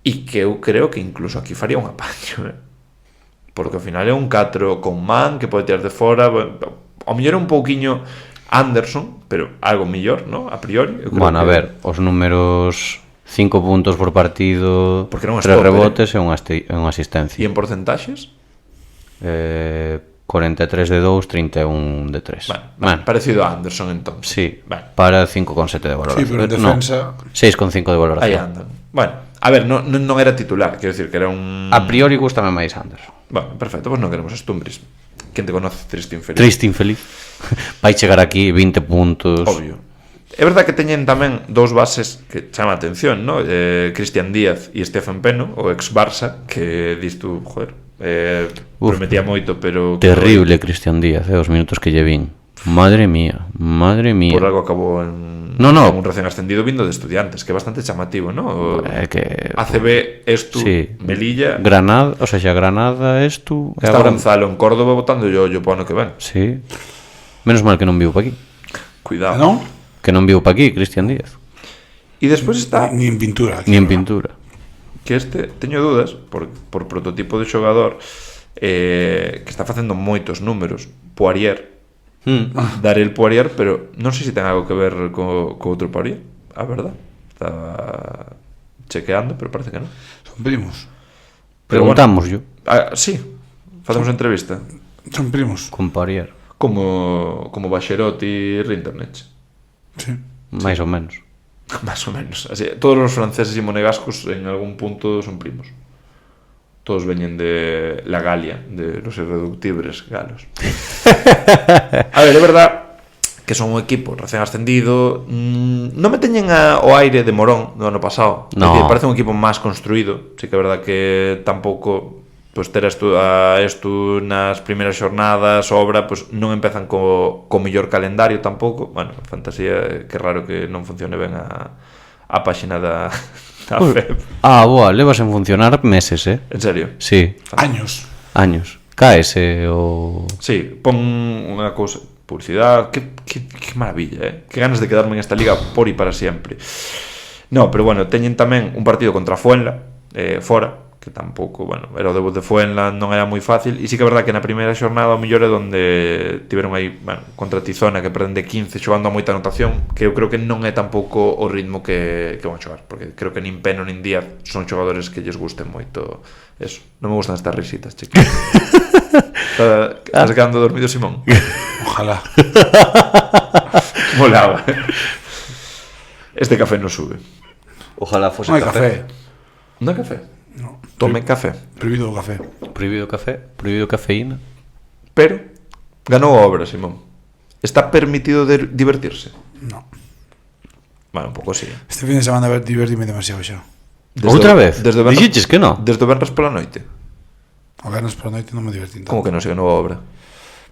e que eu creo que incluso aquí faría un apaño, porque ao final é un 4 con man que pode tirar de fora, ao mellor un pouquiño Anderson, pero algo mellor, ¿no? A priori. Bueno, a ver, os números 5 puntos por partido, 3 rebotes e unha asistencia. E en porcentaxes? 43 de 2, 31 de 3. Bueno, parecido a Anderson, entón. Sí, para 5,7 de valoración. Sí, pero en defensa... 6,5 de valoración. Aí andan. Bueno, a ver, non era titular, quero dicir que era un... A priori gustame máis Anderson. Bueno, perfecto, pues non queremos a Stumbris. Quen te conoce? Triste infeliz. Triste infeliz. Vai chegar aquí 20 puntos. Obvio. É verdad que teñen tamén dous bases que chama a atención, ¿no? Cristian Díaz e Stefan Peno, o ex Barça, que dis tú, joder, prometía moito, pero... Terrible Cristian Díaz, os minutos que lle vin. Madre mía. Por algo acabou en un recién ascendido vindo de Estudiantes, que é bastante chamativo, ¿no? Que ACB, Estu, sí. Melilla... Granada, o sea, xa Granada, Estu... Está agora... Gonzalo en Córdoba botando yo po ano que ven. Sí. Menos mal que non vivo pa aquí. Cuidado. Non? Que non vivo pa aquí, Cristian Díaz. E despois está Ni en pintura. Ni en pintura. que teño dudas por prototipo de xogador que está facendo moitos números, Poirier, Darrell Poirier, pero non sei se ten algo que ver co outro Poirier, a verdad. Estaba chequeando, pero parece que non. Son primos. Preguntamos yo. Sí, facemos entrevista Son primos. Con Poirier. como Bacherotti e Rinderknecht. Sí. Máis ou menos. Más o menos. Así, todos los franceses y monegascos en algún punto son primos. Todos veñen de la Galia, de los irreductibles galos. A ver, é verdad que son un equipo recién ascendido. Non me teñen o aire de Morón do ano pasado. No. É dicir, parece un equipo máis construído. Sí que é verdad que tampouco pues ter a esto nas primeiras xornadas, obra, pues non empezan co mellor calendario tampouco. Bueno, fantasía, que raro que non funcione ben a páxina da FEP. Boa, levas en funcionar meses, En serio? Sí, Años. años. Caese o... Sí, pon unha cousa, publicidade, que maravilla, que ganas de quedarme en esta liga por e para sempre. No, pero bueno, teñen tamén un partido contra Fuenla, fora, que tampouco, bueno, era o debut de Fuenla, non era moi fácil, e sí que é verdad que na primeira xornada o mellor é donde tiveron aí, bueno, contra Tizona, que perden de 15 xogando a moita anotación, que eu creo que non é tampouco o ritmo que van a xogar, porque creo que nin Peno nin Díaz son xogadores que lles gusten moito eso. Non me gustan estas risitas, chicos. Estás quedando dormido, Simón? Ojalá. Molaba. Este café non sube. Ojalá fose Non hai café. Non hai café? No. Tome café. Prohibido o café. Prohibido café, prohibido cafeína. Pero ganou a obra, Simón. Está permitido divertirse? No. Bueno, un pouco sí. Este fin de semana divertime demasiado xa. Outra vez? Desde o Dixeches que no? Desde o venres pola noite. O vernos por noite non me divertín tanto. Como que non se ganou a obra?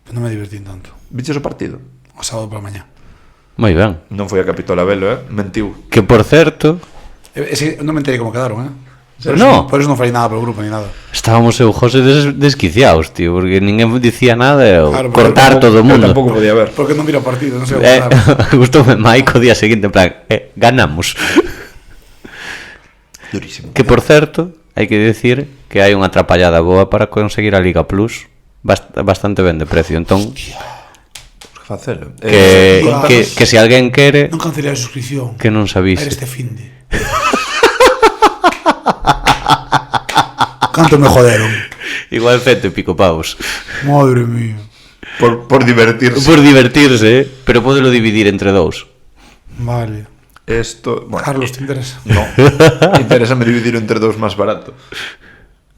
Pero non me divertín tanto. Viches o partido? O sábado pola mañá. Moi ben. Non foi a Capitola Velo, mentiu. Que por certo, Ese, non me enterei como quedaron, Por No. Por eso non falei nada polo grupo ni nada. estábamos eu José desquiciados, tío, porque ninguén dicía nada e Claro, pero cortar tampouco- todo o mundo. Tampouco podía ver. Porque non miro o partido, non sei o que Gustoume Maico o día seguinte en plan, ganamos. Durísimo. Que por certo, hai que decir que hai unha atrapallada boa para conseguir a Liga Plus bastante ben de precio, entón Facelo. que se alguén quere Non cancelei a suscripción. que non se Era avise. este finde. Canto me joderon. Igual 100 e pico pavos. Madre mía. Por divertirse. Por divertirse, pero podelo dividir entre dous. Vale. Esto, bueno, Carlos, ¿te interesa? no. Interésame dividir entre dous máis barato.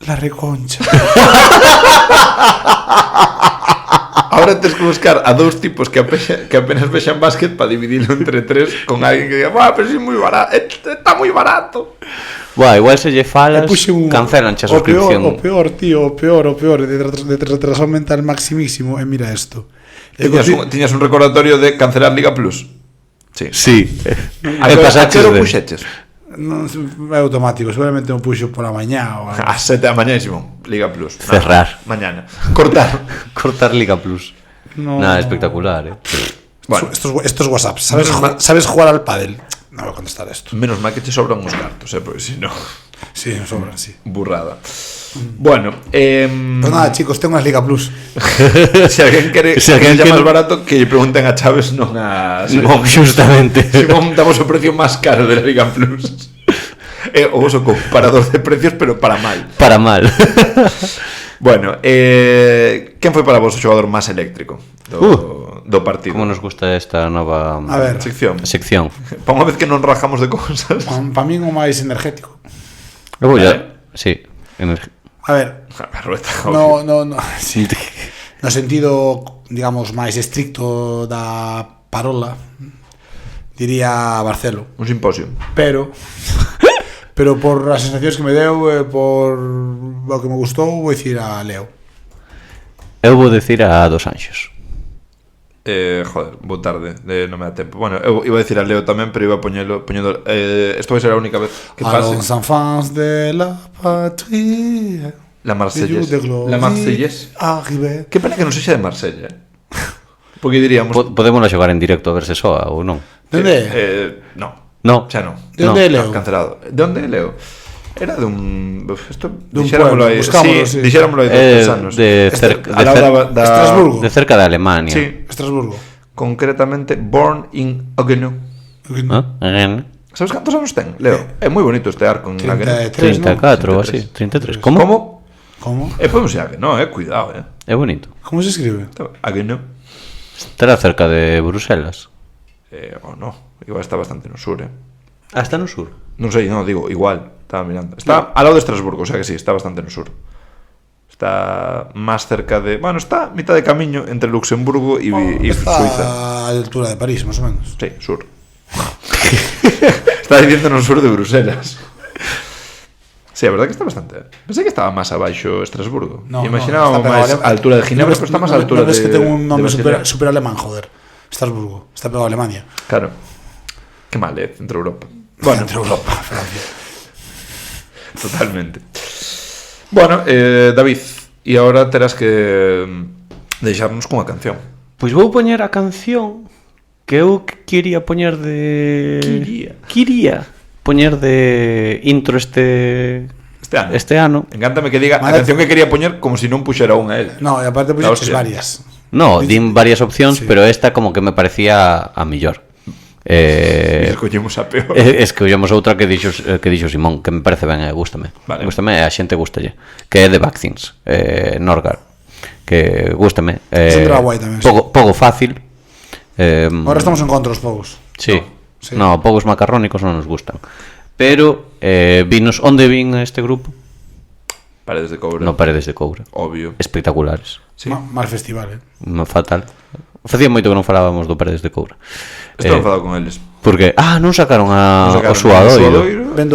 La reconcha. Ahora tens que buscar a dous tipos que apenas vexan básquet para dividirlo entre tres con alguén que diga, pero si é moi barato, está moi barato. Buah, igual se lle falas, cancelan a O suscripción. peor, tío, o peor. De retraso mental maximísimo. Mira esto. Tiñas un recordatorio de cancelar Liga Plus. Sí. Sí. A que hora puxeches? Non, é automático, seguramente non puxo pola mañá ou algo. A 7 da mañá, Simón. Liga Plus. Cerrar. Mañana. Cortar. Cortar Liga Plus. No. Nada, espectacular, Bueno, Estos WhatsApp, ¿sabes jugar al pádel? No voy a contestar esto. menos mal que te sobran uns cartos, porque si no, Sí, me sobran, sí. burrada. Bueno, Pues nada, chicos, tengo las Liga Plus. se alguén quere Se alguén que quere- máis barato, que lle pregunten a Chaves, non a Non, justamente. Simón, damos o precio máis caro de la Liga Plus. O uso comparador de precios, pero para mal. Para mal. Bueno, quen foi para vos o xogador máis eléctrico do partido? Como nos gusta esta nova A ver. sección? Pa unha vez que non rajamos de cousas. Para mí, o máis energético. Eu vou ya. Sí. A ver, A rueta, no, sí. No sentido, digamos, máis estricto da parola, diría Barcelo. Un simposio. Pero por as sensacións que me deu, por o que me gustou, vou dicir a Leo. Eu vou decir a Dos Anxos. Joder, boa tarde, non me dá tempo. Bueno, eu iba a decir a Leo tamén, pero iba poñendo isto vai ser a única vez que A pase. los enfants de la patrie. La Marsellés. de gloria La Marsellés. arrivé. Que pena que non sexa de Marsella. Porque diríamos Podémosla xogar en directo a ver se soa ou non. Dende? no. No. Xa non. De onde é Leo? Cancelado. De onde é Leo? Era dun... Isto, Dun dixéramolo pueblo, aí. buscámolo, Sí, sí. dixéramolo aí 2 anos. De Estrasburgo. de cerca de Alemania. Sí, Estrasburgo. concretamente Born in Haguenau. ¿Ah? Sabes cantos anos ten, Leo? É moi bonito este arco en Haguenau. 34 ou así, 33. Como? Como? Podemos ir a Haguenau, cuidado, É bonito. Como se escribe? Haguenau. Estará cerca de Bruselas. Ou no, igual está bastante no sur, Ah, está no sur. Non sei, non, digo, igual, estaba mirando. Está al lado de Estrasburgo, o sea que sí, está bastante no sur. Está máis cerca de... Bueno, está a mitad de camiño entre Luxemburgo e Está Suiza. a altura de París, más o menos. Sí, sur. Está diciendo no sur de Bruselas. Sí, a verdad que está bastante. Pensé que estaba máis abaixo Estrasburgo. Imaginaba máis a altura de Ginebra, pero está máis a altura de... No ves que ten un nome de super alemán, joder. Estrasburgo. Está pegado a Alemania. Claro. Que mal, Centro Europa. Bueno, Entre Europa, Francia. Totalmente. Bueno, David, e agora terás que deixarnos cunha canción. Pois vou poñer a canción que eu quería poñer de... Quería poñer de intro este ano. Encántame que diga a canción que quería poñer como si non puxera unha él. No, e aparte puxeches varias. No, din varias opcións, sí. Pero esta como que me parecía a millor. Escollemos a peor. Escollemos outra que dixo Simón, que me parece ben, gústame. Vale. Gústame, a xente gústalle, que é de Vaccines, Norgar, que gústame. Pouco fácil. Ahora estamos en contra os pogos. Sí. No, pogos macarrónicos non nos gustan. Pero vinos, onde vin este grupo? Paredes de Coura. No Paredes de Coura. Obvio. Espectaculares. Sí. Mal festival, Fatal. Facía moito que non falábamos do Paredes de Coura. Estou enfadado con eles. Porque, non sacaron o Suadoiro.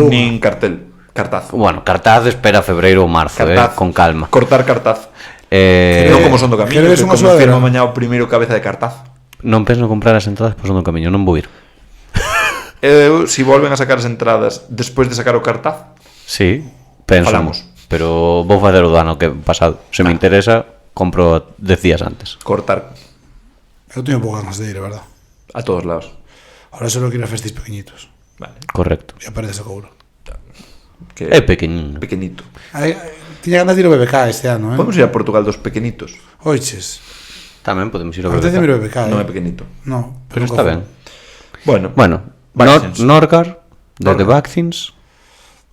Nin cartaz. Bueno, cartaz espera febreiro ou marzo, con calma. Cortar cartaz. Non como Son do Camiño, que confirma mañá o primeiro cabeza de cartaz. Non penso comprar as entradas por Son do Camiño, non vou ir. Si volven a sacar as entradas despois de sacar o cartaz, sí, penso. Falamos. Pero vou facer o do ano que pasado. Se me interesa, compro 10 días antes. Cortar. Eu teño poucas ganas de ir, verdad. A todos lados. Ahora solo quiero ir a festis pequeñitos. Vale. Correcto. E a Paredes de Coura. É pequeniño. Pequenito. Tiña ganas de ir ao BBK este ano, Podemos ir a Portugal dos pequenitos. Oiches. Tamén podemos ir ao Apetece ir ao BBK. BBK, Non é pequenito. No, Pero está ben. Bueno, Norgar, de The Vaccines.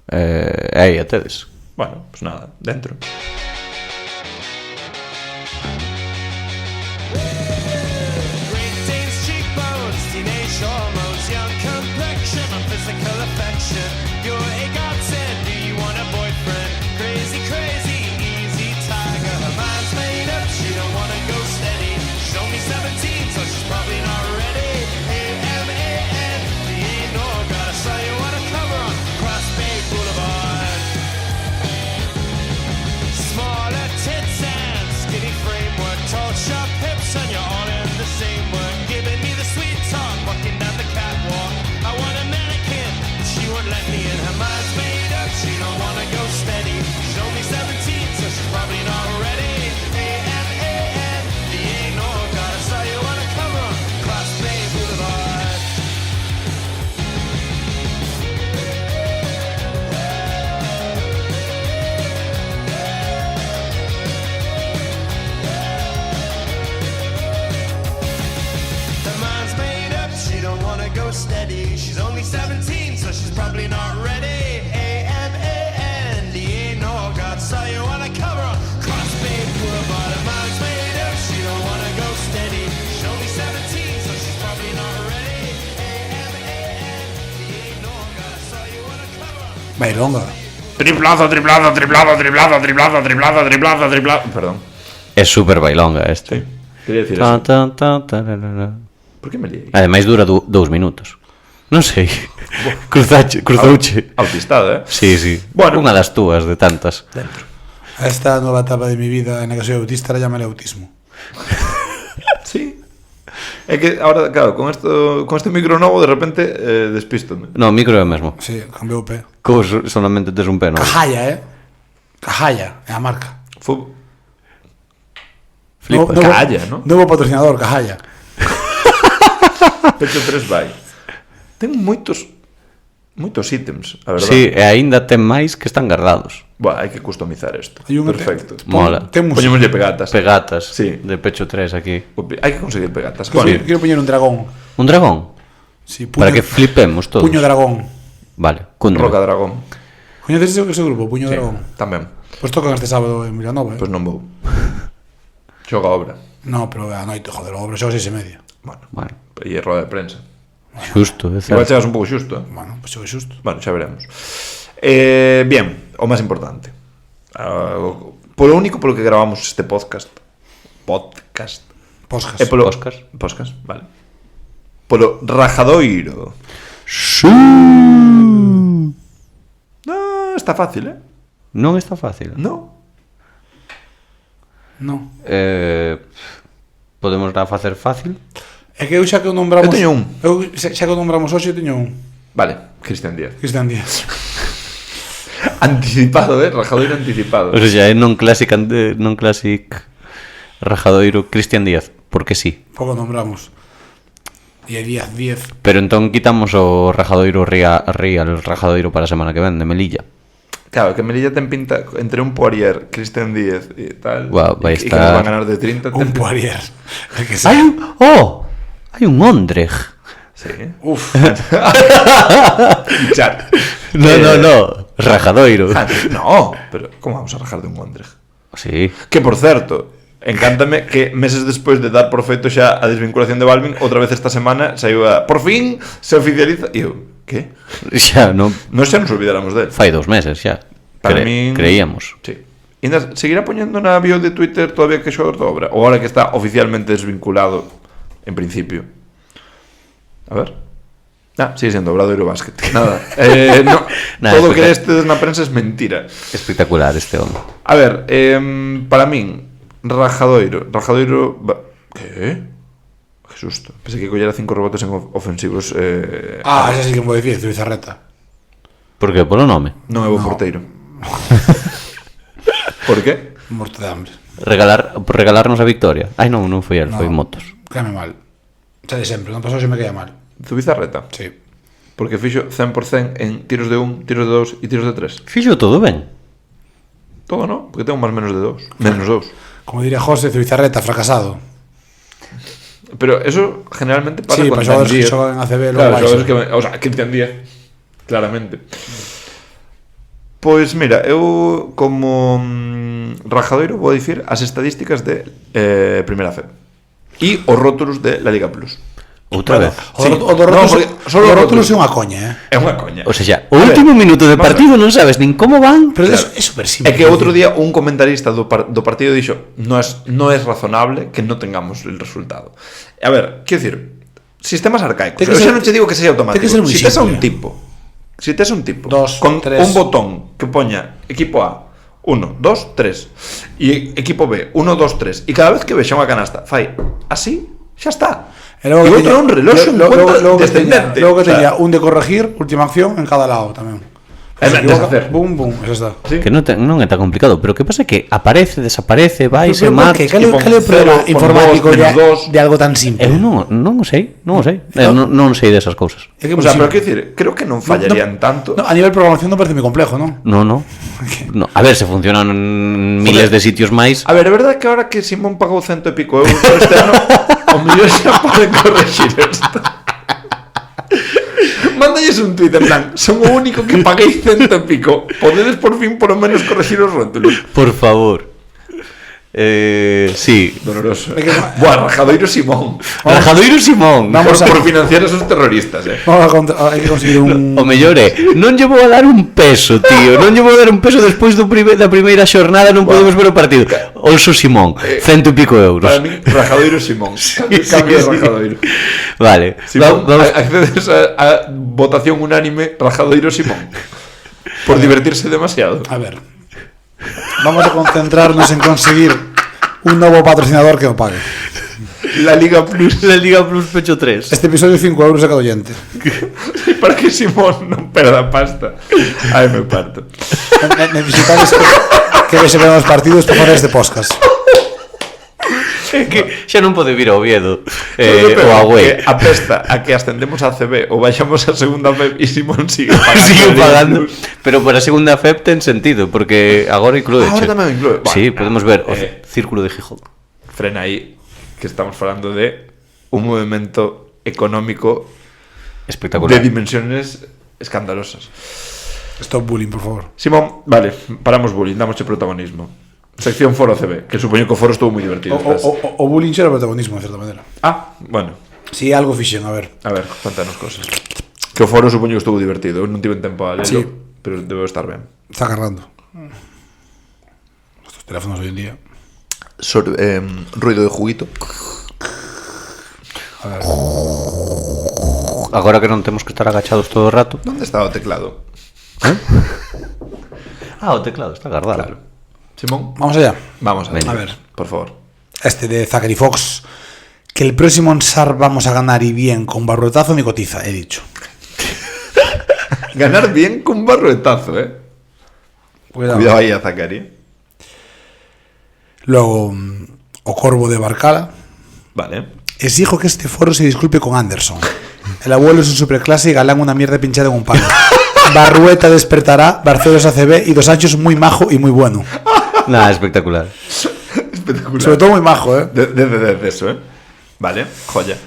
Aí a tedes. Bueno, pues nada, dentro. Steady. She's only 17, so she's probably not ready. A-M-A-N-D ain't no God, so you wanna cover on Cross Bay Boulevard. A man's made up, she don't wanna go steady. She's only 17, so she's probably not ready. A-M-A-N-D ain't no God, so you wanna cover on. Bailonga. Triplazo, triplazo, triplazo, triplazo, triplazo, triplazo, triplazo, triplazo. Perdón. É super bailonga este. Sí, quería decir eso. Por que me liei? Ademais dura 2 minutos. Non sei. Cruzouche. Autistada, Sí, sí. Bueno. Unha das túas de tantas. Dentro. A esta nueva etapa de mi vida en la que soy autista la llamaré autismo. Sí. É que ahora, claro, con este micro novo de repente despístome. No, micro é o mesmo. Sí, cambiou o P. Como solamente tes un P, non? Cajalla, Cajalla, é a marca. Flipa. Calla, ¿no? Nuevo patrocinador, Cajalla. Pecho 3 vai. Ten moitos Moitos ítems, a verdade. Sí, e aínda ten máis que están guardados. Buah, hai que customizar isto. Hai un- Perfecto. Mola. Temos... Poñémoslle pegatas. Pegatas Sí. de pecho 3 aquí. Hai que conseguir pegatas. Quiero poñer un dragón. Un dragón? Sí, Para que flipemos todos. Puño dragón. Vale, cunde. Roca Dragón. Coñeces ese grupo, Puño dragón? Tamén. Pois tocan este sábado en Vilanova, Pois non vou. Xoga a obra. No, pero a noite, joder, o obra xoga 6:30. Bueno, Bueno, e roda de prensa. xusto, é Igual certo. chegas un pouco xusto. Bueno, pois xoga xusto. Bueno, xa veremos. Bien, o máis importante. Polo único polo que gravamos este podcast. Poscas. É polo Podcast. Podcast, vale. Polo Rajadoiro. Sí. No, está fácil, Non está fácil. No. No. Podemos dar a facer fácil. É que eu xa que o nombramos... Eu teño un. Xa que o nombramos hoxe, eu teño un. Vale, Cristian Díaz. Cristian Díaz. Anticipado, Rajadoiro anticipado. O sea, é non classic rajadoiro Cristian Díaz, porque sí. Pouco nombramos. E é Díaz. Pero entón quitamos o rajadoiro real rajadoiro para a semana que ven de Melilla. Claro, que Melilla ten pinta entre un Poirier, Cristian Díaz e tal. Guau, vai e que estar- nos van a ganar de 30. Un ten- Poirier. É que Hai un... Oh! Hai un Ondrej. Sí. Uf. Chat. No. Rajadoiro. No, pero ¿cómo vamos a rajar de un Ondrej? Sí. Que por certo, encántame que meses despois de dar por feito xa a desvinculación de Balvin, outra vez esta semana saiu a por fin se oficializa. E eu, que? Xa, non... Nos xa nos olvidáramos del. Fai 2 meses xa. Para min Creíamos. Sí. E ainda seguirá poñendo na bio de Twitter todavía que xogador de obra, ou ahora que está oficialmente desvinculado en principio. A ver. Sigue sendo Obradoiro Basket. Nada. No, Nada, todo o que espectacular. estes na prensa es mentira. Espectacular este home. A ver, para min Rajadoiro, ¿qué? Que susto. Pensé que collera 5 rebotes en ofensivos. Xa sí que me vou dicir, Zubizarreta. Por que? Polo nome? Non é bo porteiro. Por qué? Morto de hambre. Regalarnos a victoria. Ai non foi el, foi Motos. Caime mal. Xa de sempre, non pasou xe me caía mal. Zubizarreta. Sí. Porque fixo 100% en tiros de 1, tiros de 2 e tiros de 3. Fixo todo ben. Todo, ¿no? Porque tengo más menos de 2. Menos 2. Como diría José, Zubizarreta, fracasado. Pero eso generalmente pasa Sí, con para xogadores que Díaz. xogan en ACB, Claro, logo baixo. xogadores que... O sea, Cristian Díaz. Claramente. Pois mira, eu como Rajadoiro vou dicir as estadísticas de Primera Fe e os rótulos de la Liga Plus. Outra vez. O Sí. do No, Rótulos porque solo o os Rótulos rótulos. é unha coña, É unha coña. O sea, o A ver, último minuto de vamos a partido non sabes nin como van. Pero Claro. é super simple. É que outro día un comentarista do partido dixo no es razonable que non tengamos el resultado. A ver, quero dicir, sistemas arcaicos. Ten que Eu ser- xa non che digo que sexa automático. ten que ser moi Si tes a un simple. tipo Dos, con tres. un botón que poña equipo A 1, 2, 3 e equipo B 1, 2, 3 e cada vez que vexa unha canasta fai así, xa está. E logo E que outro é un reloxo en cuenta descendente. Logo que O sea, teña un de corregir, última acción en cada lado tamén. É Se equivoca, deshacer. Bum, bum, eso está. Sí. Que non é tan complicado, pero que pasa é que aparece, desaparece, vai, se Pero por marcha. que? Cal é pon o problema cero, pon informático dos, menos dos. de algo tan simple? Eu non o sei. Non sei desas cousas. É que O moi sea, pero simple. quero dicir, creo que non fallarían tanto. No, a nivel de programación non parece moi complejo, non? No. A ver, se funcionan en miles de sitios máis. A ver, é verdade que ahora que Simón pagou 100 e pico euros por este ano, o mellor xa pode corregir isto. Mándalles un tuit en plan, son o único que paguei 100 e pico. Podedes por fin por lo menos corregir os rótulos. Por favor. Sí. Doloroso. É que- Buah, Rajadoiro Simón. Rajadoiro Simón. Vamos a- Por financiar a esos terroristas, Vamos hai que conseguir un... O mellor é, non lle vou a dar un peso, tío. Non lle vou a dar un peso despois da primeira xornada, non podemos ver o partido. Olso Simón, 100 e pico euros. Para mí, Rajadoiro Simón. Cambio de Rajadoiro. Vale. Simón, Vamos. accedes a votación unánime Rajadoiro Simón. Por divertirse demasiado. A ver. Vamos a concentrarnos en conseguir un novo patrocinador que o pague. La Liga Plus. La Liga Plus pecho 3. Este episodio 5 euros a cada oyente. Para que Simón non perda pasta. Ai, me parto. Necesitades que se vean os partidos para facer este podcast. que xa non pode vir ao Oviedo Pero o Agüey. que apesta a que ascendemos a CB ou baixamos a segunda FEB e Simón sigue pagando. Sigo pagando, pero para a segunda FEP ten sentido, porque agora incluye. Agora tamén inclúe. Sí, podemos ver o eh, Círculo de Gijón. Frena aí, que estamos falando de un movimento económico Espectacular. de dimensiones escandalosas. Stop bullying, por favor. Simón, vale, paramos bullying, damosche protagonismo. Sección Foro CB, que supoño que o foro estuvo moi divertido. O bullying xera protagonismo, de certa maneira. Ah, bueno, Si, algo fixen, a ver. contanos cosas. Que o foro supoño que estuvo divertido. Eu non tive tempo a lelo, Sí. pero debo estar ben. Está agarrando. Estos teléfonos hoy en día. Ruido de juguito. A ver. Agora que non temos que estar agachados todo o rato. Onde está o teclado? O teclado está guardado. Claro. Simón, Vamos allá. vamos Veña. A ver. por favor. Este de Zachary Fox. Que el próximo Ensar vamos a ganar y bien con barrotazo ni cotiza, he dicho. Ganar bien con barroetazo, Cuidado. Cuidado aí a Zacari. Luego, o Corvo de Barcala. Vale. Exijo que este foro se disculpe con Anderson. El abuelo es un superclase y Galán una mierda pinchada en un palo. Barrueta despertará, Barcelos ACB y Dos Anchos muy majo y muy bueno. Nada, espectacular. Espectacular. Sobre todo muy majo, ¿eh? De eso, Vale, joya.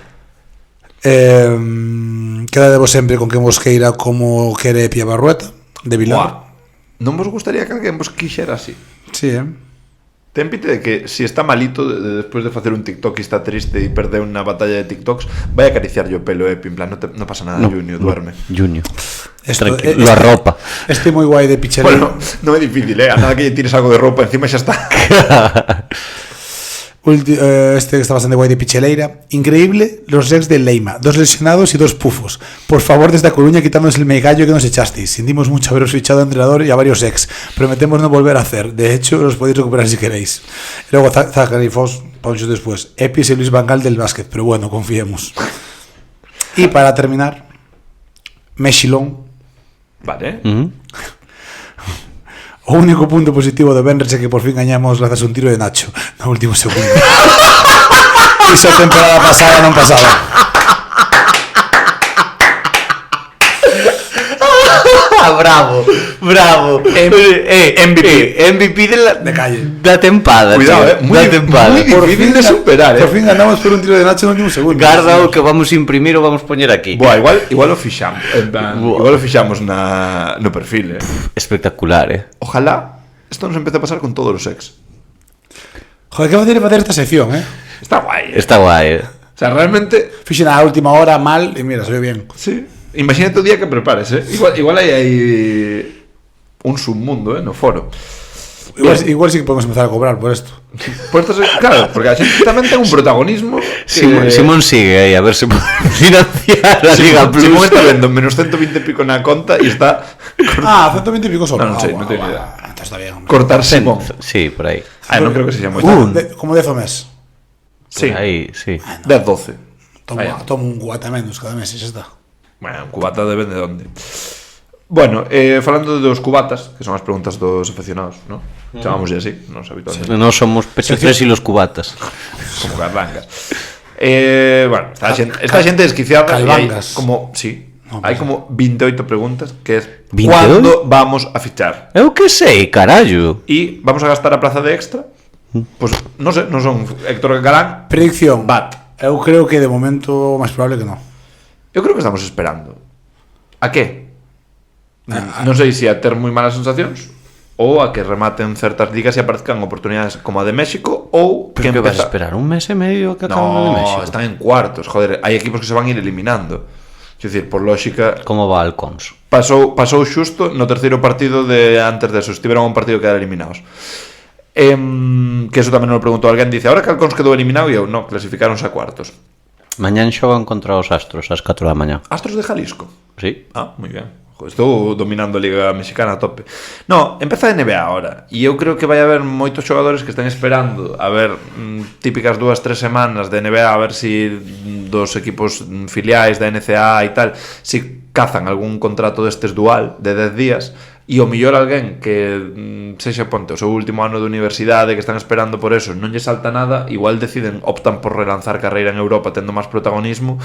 Queda de vos sempre con que Mosqueira como quere Pia Barrueta de Vilar. Buah. Non vos gustaría que alguén vos quixera así? Sí, Ten pite de que si está malito despois de facer un TikTok e está triste e perde unha batalla de TikToks, vai a acariciar o pelo, en plan, no pasa nada, Junior, duerme. Junior. Esto, Tranquilo. Lo arropa. Este moi guai de Pichelei. Bueno, non é difícil, a nada que lle tires algo de roupa encima xa está. Este que está bastante guay de Picheleira. Increíble los ex de Leima. 2 lesionados y 2 pufos. Por favor, desde A Coruña, quitándonos el megallo que nos echasteis. Sentimos mucho haberos fichado a entrenador y a varios ex. Prometemos no volver a hacer. De hecho, los podéis recuperar si queréis. Y luego Zachary Fox, pausos después. Epi es el Luis Van Gaal del básquet. Pero bueno, confiemos. Y para terminar, Mexilón. Vale. O único punto positivo de Benres é que por fin gañamos grazas a un tiro de Nacho no último segundo. Iso a temporada pasada non pasaba. Bravo, bravo. MVP De calle. da tempada. Cuidado, tío, da tempada. muy difícil de superar, Por fin ganamos por un tiro de Nacho no último segundo. Garda o que vamos a imprimir o vamos poñer aquí. Buah, igual o fixamos, en plan, Buah. igual o fixamos no perfil, Espectacular, Ojalá esto nos empiece a pasar con todos los ex. Joder, que va a hacer para hacer esta sección, Está guay. Está guai, O sea, realmente, Fixen a última hora mal y mira, salió bien. sí. Imagínate o día que prepares, Igual hay un submundo, no foro. Igual sí que podemos empezar a cobrar por esto. Por esto, claro, porque a xente tamén ten un protagonismo que... Simón sigue aí a ver se pode financiar a Liga Plus. Simón está vendo menos 120 e pico na conta e está 120 y pico solo. No, non sei, non teño idea. Entonces está bien, hombre. cortar Simón. Sí, por aí. Non creo que se llame Como 10 o mes. Sí, Por aí, sí. 10-12. Tomo un guata menos cada mes y ya está. Bueno, un cubata depende de onde. Bueno, falando dos cubatas, que son as preguntas dos aficionados, ¿no? Chamámoslle así, nos habitualmente. Non somos Pecho 3 e los cubatas. Como carlangas. Bueno, esta xente desquiciada e hai Calvangas. como, sí, No, hai como 28 preguntas que es 28? ¿cuándo vamos a fichar? Eu que sei, carallo. E vamos a gastar a plaza de extra? Pues non sei, non son Héctor Galán. Predicción. Bat. Eu creo que de momento máis probable que non. Eu creo que estamos esperando. A qué? Non sei se a ter moi malas sensacións ou a que rematen certas ligas e aparezcan oportunidades como a de México ou Pero que vas a esperar un mes e medio que acaban de No, México. están en cuartos, joder, hai equipos que se van a ir eliminando. Quer dicir, por lógica, Como va Alcons? pasou xusto no terceiro partido de antes de eso, estiveron a un partido que quedar eliminados. Que eso tamén nos lo preguntou alguén, dice, ahora que Alcons quedou eliminado e eu, no, clasificaronse a cuartos. Mañán xogan contra os Astros ás 4 da mañá. Astros de Jalisco. Sí. Ah, moi ben. Joder, estou dominando a Liga Mexicana a tope. No, empeza a NBA ahora. E eu creo que vai haber moitos xogadores que están esperando a ver típicas 2-3 semanas de NBA, a ver si dos equipos filiais da NCAA e tal, si cazan algún contrato destes dual de 10 días e o mellor alguén que sexa ponte o seu último ano de universidade, que están esperando por eso, non lle salta nada, igual optan por relanzar carreira en Europa tendo máis protagonismo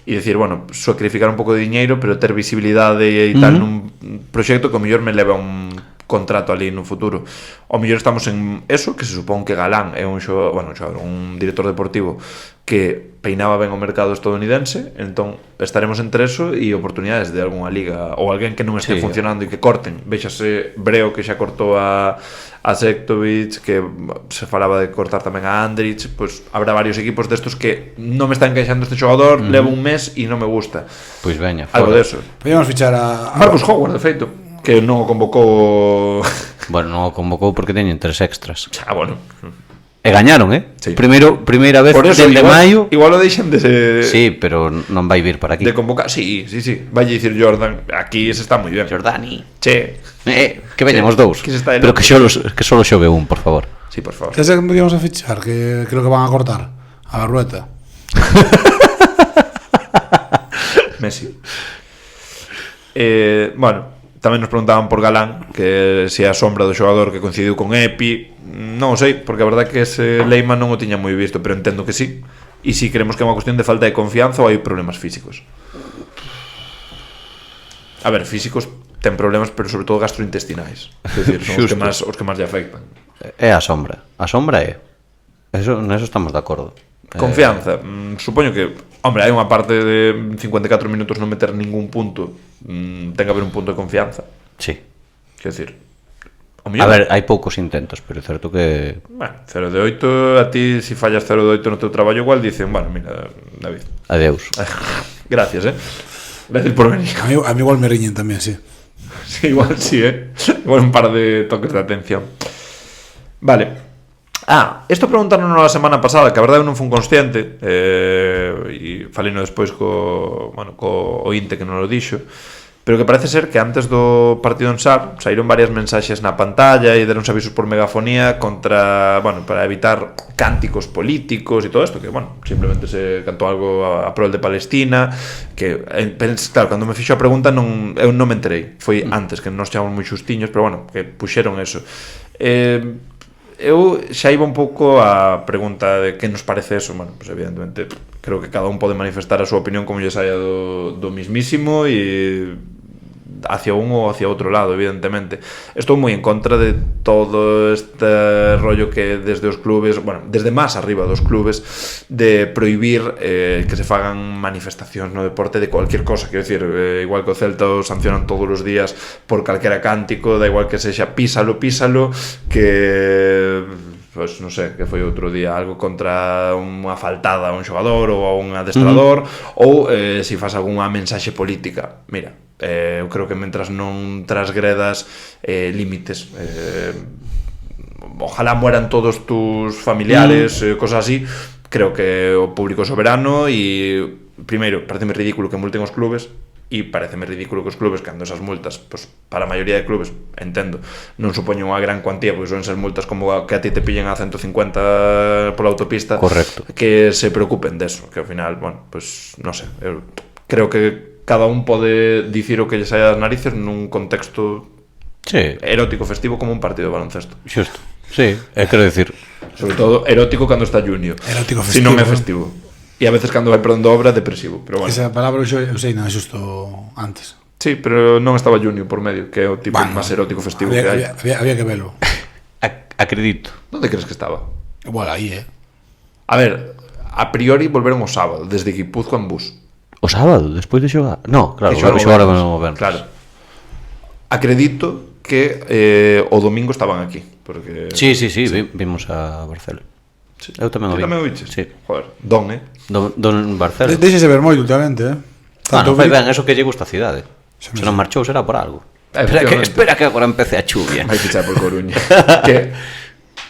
e decir, bueno, sacrificar un pouco de diñeiro pero ter visibilidade e tal nun proxecto que o mellor me leva un contrato ali no futuro. O mellor estamos en eso, que se supón que Galán é un director deportivo que peinaba ben o mercado estadounidense, entón estaremos entre eso e oportunidades de algunha liga ou alguén que non este funcionando e que corten. Véxase Breo, que xa cortou a Sektovic, que se falaba de cortar tamén a Andrich, pois habrá varios equipos destos que non me está encaixando este xogador, levo un mes e non me gusta. Pois veña, algo de eso. Podíamos fichar a Marcus Howard, de feito, que non o convocou. Bueno, non o convocou porque teñen 3 extras. Bueno. E gañaron, Sí. Primeira vez Por eso, dende maio. Igual o deixen de Sí, pero non vai vir para aquí. de convocar. Sí. Vai dicir Jordan, aquí se está moi ben. Jordani. Che. Que veñan os dous. Que se está Pero que solo xogue un, por favor. Sí, por favor. ¿Qué sé que podíamos a fichar? Que creo que van a cortar a la rueta. Messi. Bueno, tamén nos preguntaban por Galán, que se é a sombra do xogador que coincidiu con Epi. Non o sei, porque a verdade é que ese Leyman non o tiña moi visto, pero entendo que sí. E si creemos que é unha cuestión de falta de confianza ou hai problemas físicos. A ver, físicos ten problemas, pero sobre todo gastrointestinais. É dicir, son os que máis lle afectan. É a sombra. A sombra é. Neso estamos de acordo. Confianza, supoño que, hombre, hai unha parte de 54 minutos non meter ningún punto, ten que haber un punto de confianza. Sí. Quero dicir, a ver, hai poucos intentos, pero é certo que... Bueno, 0 de 8, a ti si fallas 0 de 8 no teu traballo igual dicen, bueno, mira, David, adeus. Gracias, gracias por venir. A mí igual me riñen también, sí. Sí, igual sí, igual un par de toques de atención. Vale. Isto preguntaron a semana pasada, que a verdade eu non fun consciente, e falino despois co ointe que non o dixo, pero que parece ser que antes do partido en Sar saíron varias mensaxes na pantalla e deronse avisos por megafonía contra, para evitar cánticos políticos e todo isto, que, simplemente se cantou algo a prol de Palestina, que, claro, cando me fixo a pregunta eu non me enterei, foi antes, que nos chamamos moi xustiños, pero, que puxeron eso. Eu xa iba un pouco a pregunta de que nos parece eso. Evidentemente creo que cada un pode manifestar a súa opinión como lle saia do mismísimo e hacia un ou hacia outro lado, evidentemente. Estou moi en contra de todo este rollo que desde os clubes, desde máis arriba dos clubes, de prohibir que se fagan manifestacións no deporte de cualquier cosa. Quero dicir, igual que o Celta o sancionan todos os días por calquera cántico, da igual que sexa písalo, que... pois non sei, que foi outro día algo contra unha faltada a un xogador ou a un adestrador, ou se faz algunha mensaxe política. Mira, eu creo que mentras non transgredas límites, ojalá mueran todos tus familiares, cosas así, creo que o público é soberano e, primeiro, pareceme ridículo que multen os clubes, e pareceme ridículo que os clubes, cando esas multas, pois, para a maioría de clubes, entendo, non supoñen unha gran cuantía, pois son esas multas como que a ti te pillen a 150 pola autopista. Correcto. Que se preocupen deso, que ao final, pois, non sei, eu creo que cada un pode dicir o que lle saia das narices nun contexto erótico festivo como un partido de baloncesto. Xusto, sí, quero dicir, sobre todo erótico cando está junio, Erótico si non é festivo. E a veces cando vai perdendo obra, depresivo, pero Esa palabra eu sei nada xusto antes. Sí, pero non estaba junio por medio, que é o tipo máis erótico festivo que hai. Había que verlo. acredito. Onde crees que estaba? Igual aí, A ver, a priori volveron o sábado, desde Guipúzcoa en bus. O sábado, despois de xogar? No, claro, xogaron o venres. Claro. Acredito que o domingo estaban aquí, porque... Sí, vimos a Barcelona. Sí. Eu tamén o vi. Tamén o viches? Sí. Joder, Don Barcelona. Deixese ver moito últimamente, Non fai ben, eso que lle gusta a cidade. Se non marchou será por algo. Espera que agora empece a chuvia. Vai fichar por Coruña. Que,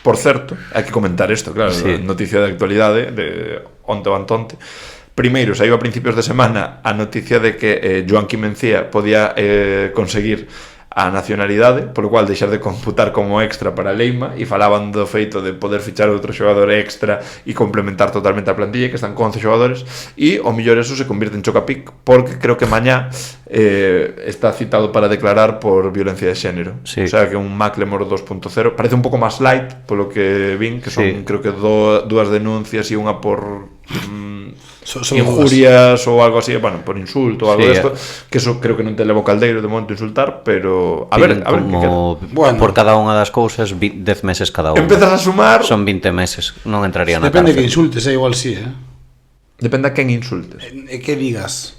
por certo, hai que comentar isto, claro, noticia de actualidade de onte o antonte. Primeiro, saiu a principios de semana a noticia de que Joan Quimencía podía conseguir a nacionalidade, polo cual deixar de computar como extra para Leima, e falaban do feito de poder fichar outro xogador extra e complementar totalmente a plantilla, que están con 11 xogadores, e ao mellor eso se convierte en chocapic, porque creo que mañá está citado para declarar por violencia de xénero. Sí. O sea que un Macklemore 2.0 parece un pouco máis light, polo que vin, que son Sí. creo que dúas denuncias e unha por Solo injurias ou algo así, bueno, por insulto ou algo Sí, desto, que eso creo que non te levo caldeiro de momento insultar, pero a ver Piden que queda. como Bueno. por cada unha das cousas 10 meses cada unha. Empezas a sumar, Son 20 meses, non entraría na Depende que cárcel. insultes, igual sí, depende a quen insultes. Que digas.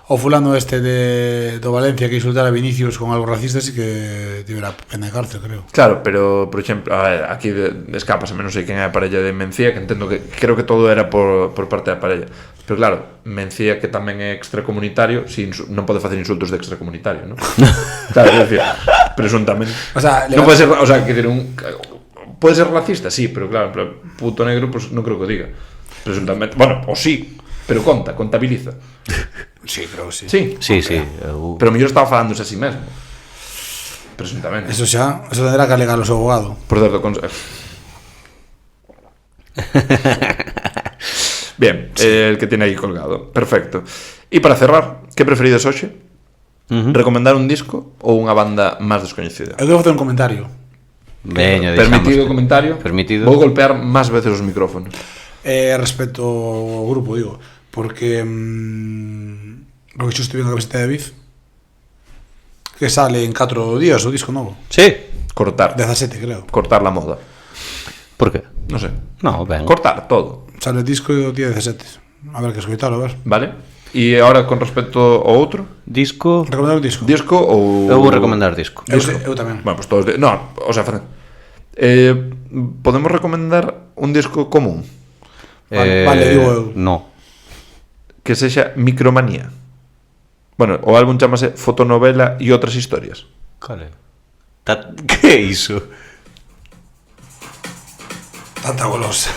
O fulano do Valencia que insultara a Vinicius con algo racista, sí que tivera pena de cárcel, creo. Claro, pero por exemplo, a ver, aquí escapas, a menos sei quen é a parella de Mencía, que entendo que creo que todo era por parte da parella. Pero claro, Mencía, que tamén é extracomunitario, si non pode facer insultos de extracomunitario, non? Claro, é dicir, presuntamente. O sea, non pode ser, o sea, que pode ser racista, sí, pero claro, pero puto negro, pues non creo que o diga. Presuntamente, bueno, o sí, pero contabiliza. Sí, creo que sí. Sí, Sí, sí. pero mellor estaba falándose a sí mesmo. Presuntamente. Eso tendrá que alegar o seu abogado. Por certo, bien, el que tiene ahí colgado. Perfecto. Y para cerrar, ¿qué preferides hoxe? Recomendar un disco ou unha banda máis descoñecida? Eu quero facer un comentario. Veña, Permitido o comentario. Permitido. Vou golpear máis veces os micrófonos. Respecto ao grupo, digo, porque porque xusto vindo a camiseta de David, que sale en 4 días o disco novo. Sí. Cortar. 17, creo. Cortar la moda. Por qué? No sé. No, ben. Cortar todo. Sale el disco o día 17. A ver, que escoitalo, a ver. Vale? E agora con respecto ao outro, Disco. Recomendar un disco? disco ou... Eu vou recomendar disco. Eu tamén. Bueno, pues todos... No, o sea, podemos recomendar un disco común Vale, digo eu. No. que sexa Micromanía. Bueno, o álbum chamase Fotonovela e outras historias. Cale. Que é iso? Tanta golosa.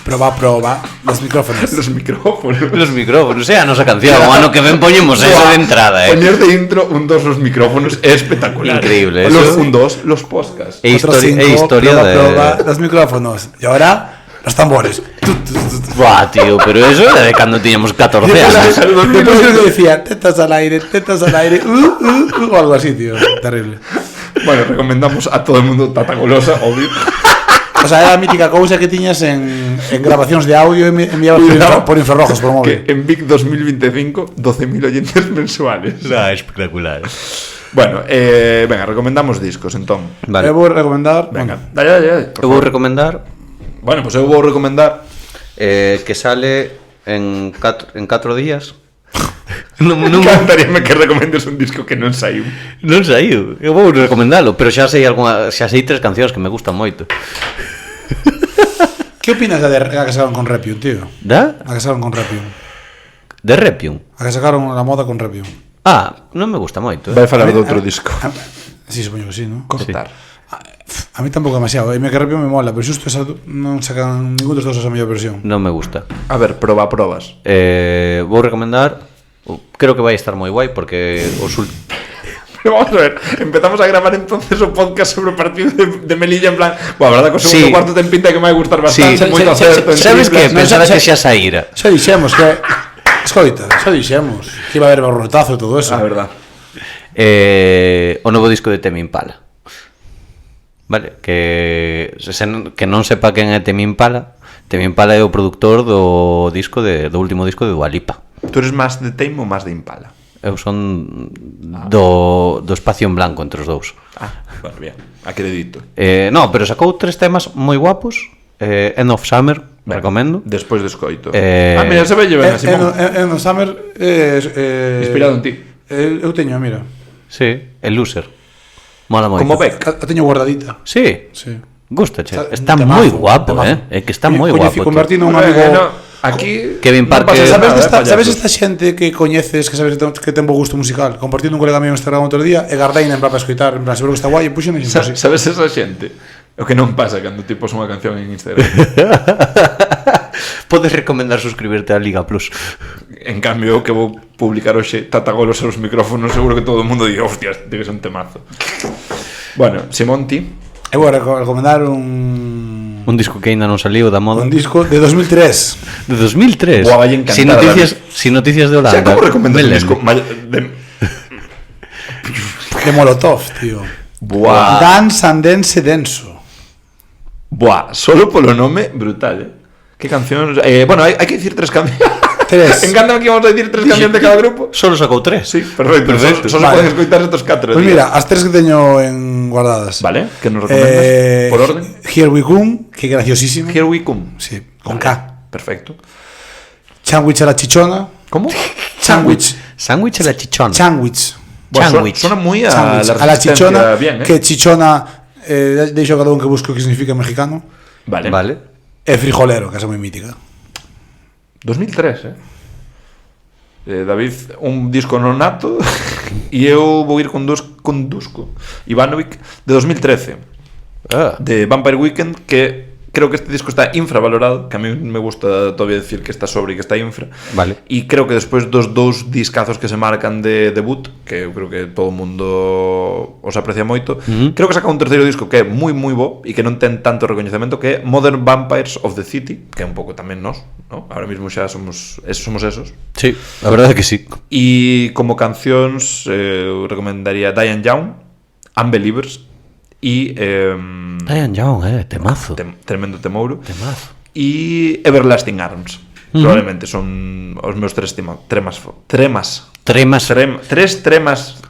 Proba, los micrófonos. Los micrófonos. Los micrófonos, a nosa canción. O ano que ven poñemos eso de entrada, Poñer de intro un 2 los micrófonos é espectacular. Increíble, Los eso. un 2 los podcasts. E historia de... Proba, los micrófonos. Y ahora, los tambores. Buah, tío, pero eso era de cando tiñamos 14 anos. Después creo que decía, tetas al aire, o algo así, tío. Terrible. Bueno, recomendamos a todo el mundo Tata Golosa, obvio. O sea, era a mítica cousa que tiñas en grabacións de audio e enviabas por infrarrojos por móvil. Que en Vic 2025 12.000 oyentes mensuales. Espectacular. Bueno, venga, recomendamos discos entón. Vale. Eu vou recomendar... Venga, Bueno, dale. Eu vou recomendar Bueno, pues eu vou recomendar que sale en 4 días. Non encantaríame que recomendes un disco que non saiu. Non saiu. Eu vou recomendalo, pero xa sei 3 cancións que me gustan moito. ¿qué opinas de a que sacaron con Repium, tío? Da? A que sacaron con Repium. De Repium. A que sacaron la moda con Repium. Ah, non me gusta moito. Vai falar de outro disco. Sí, supoño que sí, ¿no? Cortar. A mí tampouco demasiado. E me que Repium me mola, pero xusto esa non sacan ningún dos dos a mellor versión. Non me gusta. A ver, probas. Vou recomendar. Creo que vai estar moi guai porque os Pero vamos a ver, empezamos a grabar entonces o podcast sobre o partido de Melilla en plan, a verdade que o segundo Sí. cuarto ten pinta que me vai gustar bastante, moito acerto. Sabes que triplas. pensaba que xa saíra. Xa dixemos que... Escoita, xa dixemos que iba a haber barrotazo e todo eso. A verdad. O novo disco de Tame Impala. Vale, que non sepa quen é Tame Impala. Tame Impala é o produtor do último disco de Dua Lipa. Tú eres máis de Tame ou máis de Impala? Eu son do espacio en blanco entre os dous. Bueno, bien, acredito. No, pero sacou 3 temas moi guapos. End of Summer, recomendo. Despois de escoito. Mira, se ve ben así. No Summer Inspirado en ti. Eu teño, mira. Sí, el Loser. Mola moito. Como Beck. A teño guardadita. Sí. Sí. Gustache. Está Está temazo, moi guapo, temazo. É que está moi Coñeci, guapo. convertindo un amigo... Aquí Kevin Parker. non pasa Sabes, nada, sabes payasos. esta xente que coñeces, que sabes que ten bo gusto musical? Compartindo un colega mío en Instagram outro día e gardaina en plan para escoitar, en plan, seguro que está guai e puxen e Sabes esa xente? O que non pasa cando ti pos unha canción en Instagram. Podes recomendar suscribirte a Liga Plus. En cambio, que vou publicar hoxe Tatagolos aos micrófonos, seguro que todo o mundo diga, hostia, debe ser un temazo. Bueno, Simonti. Eu vou recomendar un disco que ainda non saliu da moda. un disco de 2003 De 2003. Buah, vai encantar, Sin noticias de Holanda. Xa, como recomendas un disco? de Molotov, tío. Buah. Dance and Dance Denso. Buah, solo polo nome, brutal, Que cancións... bueno, hai que dicir 3 cancións. Tres. Encántame que vamos a dicir 3 cancións de cada grupo. Solo sacou 3. Sí, perfecto. Só se Vale. poden escoitar estos 4. Pues mira, as 3 que teño en guardadas. Vale, que nos recomendas? Por orden. Here We Come, que graciosísimo. Here We Come. Sí, con Vale, K. perfecto. Sandwich a la chichona. ¿Cómo? Sandwich. Sándwich a la chichona. Sandwich. Buah, Sandwich. Suena muy a Sandwich. la A la resistencia chichona. bien, Que chichona, deixo cada un que busco que significa mexicano. Vale. Vale. E frijolero, que é moi mítica. 2003, David, un disco nonato e eu vou ir con Dusko Ivanovic de 2013 de Vampire Weekend, que creo que este disco está infravalorado, que a mí me gusta todavía decir que está sobre e que está infra. Vale. E creo que despois dos 2 discazos que se marcan de debut, que eu creo que todo o mundo os aprecia moito, creo que saca un terceiro disco que é moi bo e que non ten tanto recoñecemento, que é Modern Vampires of the City, que é un pouco tamén nós, ¿no? Ahora mismo xa somos esos. Sí, a verdade é que sí. E como cancións eu recomendaría Diane Young, Unbelievers e Diane Young, temazo. tremendo temouro, Temazo. e Everlasting Arms. Probablemente son os meus 3 tremas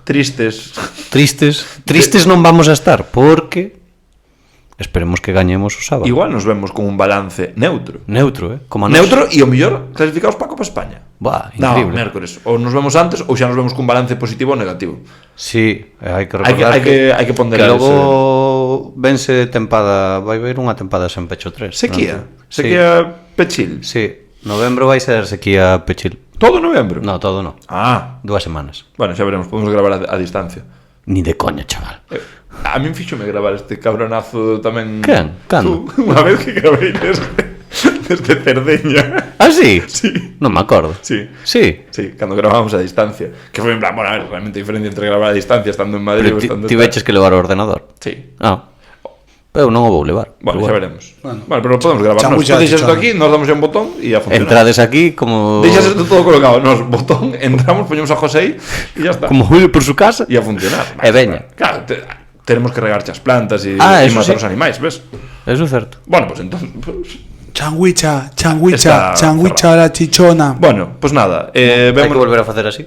tristes. Tristes non vamos a estar, porque esperemos que gañemos o sábado. Igual nos vemos con un balance neutro. Neutro, como a nós. Neutro e o mellor clasificados para a Copa España. Bah, No, increíble. mércores. Ou nos vemos antes ou xa nos vemos cun balance positivo ou negativo. Sí, hai que recordar hai que ponderar que logo vense tempada, vai haber unha tempada sen pecho 3. Sequía. Sí. Sequía pechil. Sí, novembro vai ser sequía pechil. Todo novembro. No, todo no. Ah, 2 semanas. bueno, xa veremos, podemos gravar a distancia. Ni de coña, chaval. A min fíxome gravar este cabronazo tamén. Quen? Cando? Unha vez que gravei desde Cerdeña. Ah, sí? Sí. Non me acordo. Sí. Sí. Sí, cando gravábamos a distancia. Que foi en plan, bueno, a ver, realmente diferente entre gravar a distancia estando en Madrid Pero ou estando... ti veches que levar o ordenador. Sí. Ah. Pero non o vou levar. Bueno, Pero xa veremos. Bueno, pero podemos gravar. Nos Chambucha, deixas isto chichona. aquí, nos damos ya un botón e a funcionar. Entrades aquí como... Deixas isto todo colocado. Nos, botón, entramos, poñemos a José e ya está. Como Julio por su casa. E a funcionar. E veña. Claro, tenemos que regar as plantas e eso matar sí. os animais, ves? Eso é certo. Bueno, pues entonces... Pues, Changuicha Está a la chichona. bueno, pues nada. Hai que Vemos... volver a facer así.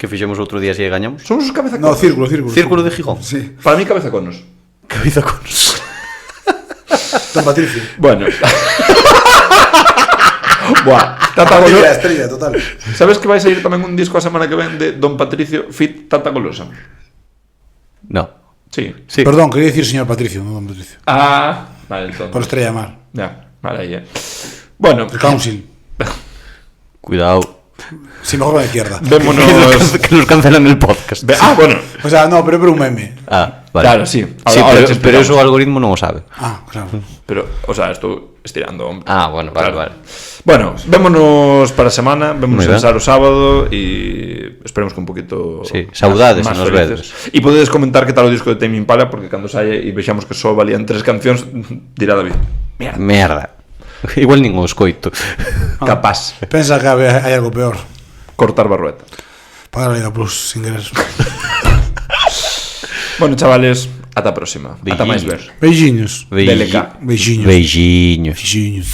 Que fixemos outro día se gañamos. Somos os cabeza No, conos. Círculo de Gijón. Sí. Para mí cabeza conos. Cabeza con... Don Patricio. Bueno. Buah, Tata Golosa. Estrella, total. Sabes que vai sair tamén un disco a semana que ven de Don Patricio fit Tata Golosa? No. Sí. Sí. Perdón, quería decir señor Patricio, no Don Patricio. Ah, vale, entonces. Por Estrella de Mar. Ya, vale, ahí, Bueno, El Council. Cuidado. Sí, mejor con la izquierda. vémonos. Que nos cancelan el podcast. Bueno. O sea, no, pero un meme. Ah, vale. Claro, sí. Sí, Ahora te pero explicamos. eso o algoritmo non o sabe. Ah, claro. Pero, o sea, estou estirando, hombre. Ah, bueno, vale, Claro. vale. Bueno, vémonos para a semana, vémonos Moi ben. pensar o sábado e esperemos que un poquito Sí, saudades más e nos felices. E podedes comentar que tal o disco de Tame Impala, porque cando saia e vexamos que só valían 3 cancións, dirá David, Merda. Igual nin o escoito. capaz, Pensa que hai algo peor. cortar Barrueta. Pagar a Liga Plus sin querer. Bueno, chavales, ata a próxima. Ata máis ver. Beijinhos. DLK. Beijinhos. Beijinhos. Beijinhos.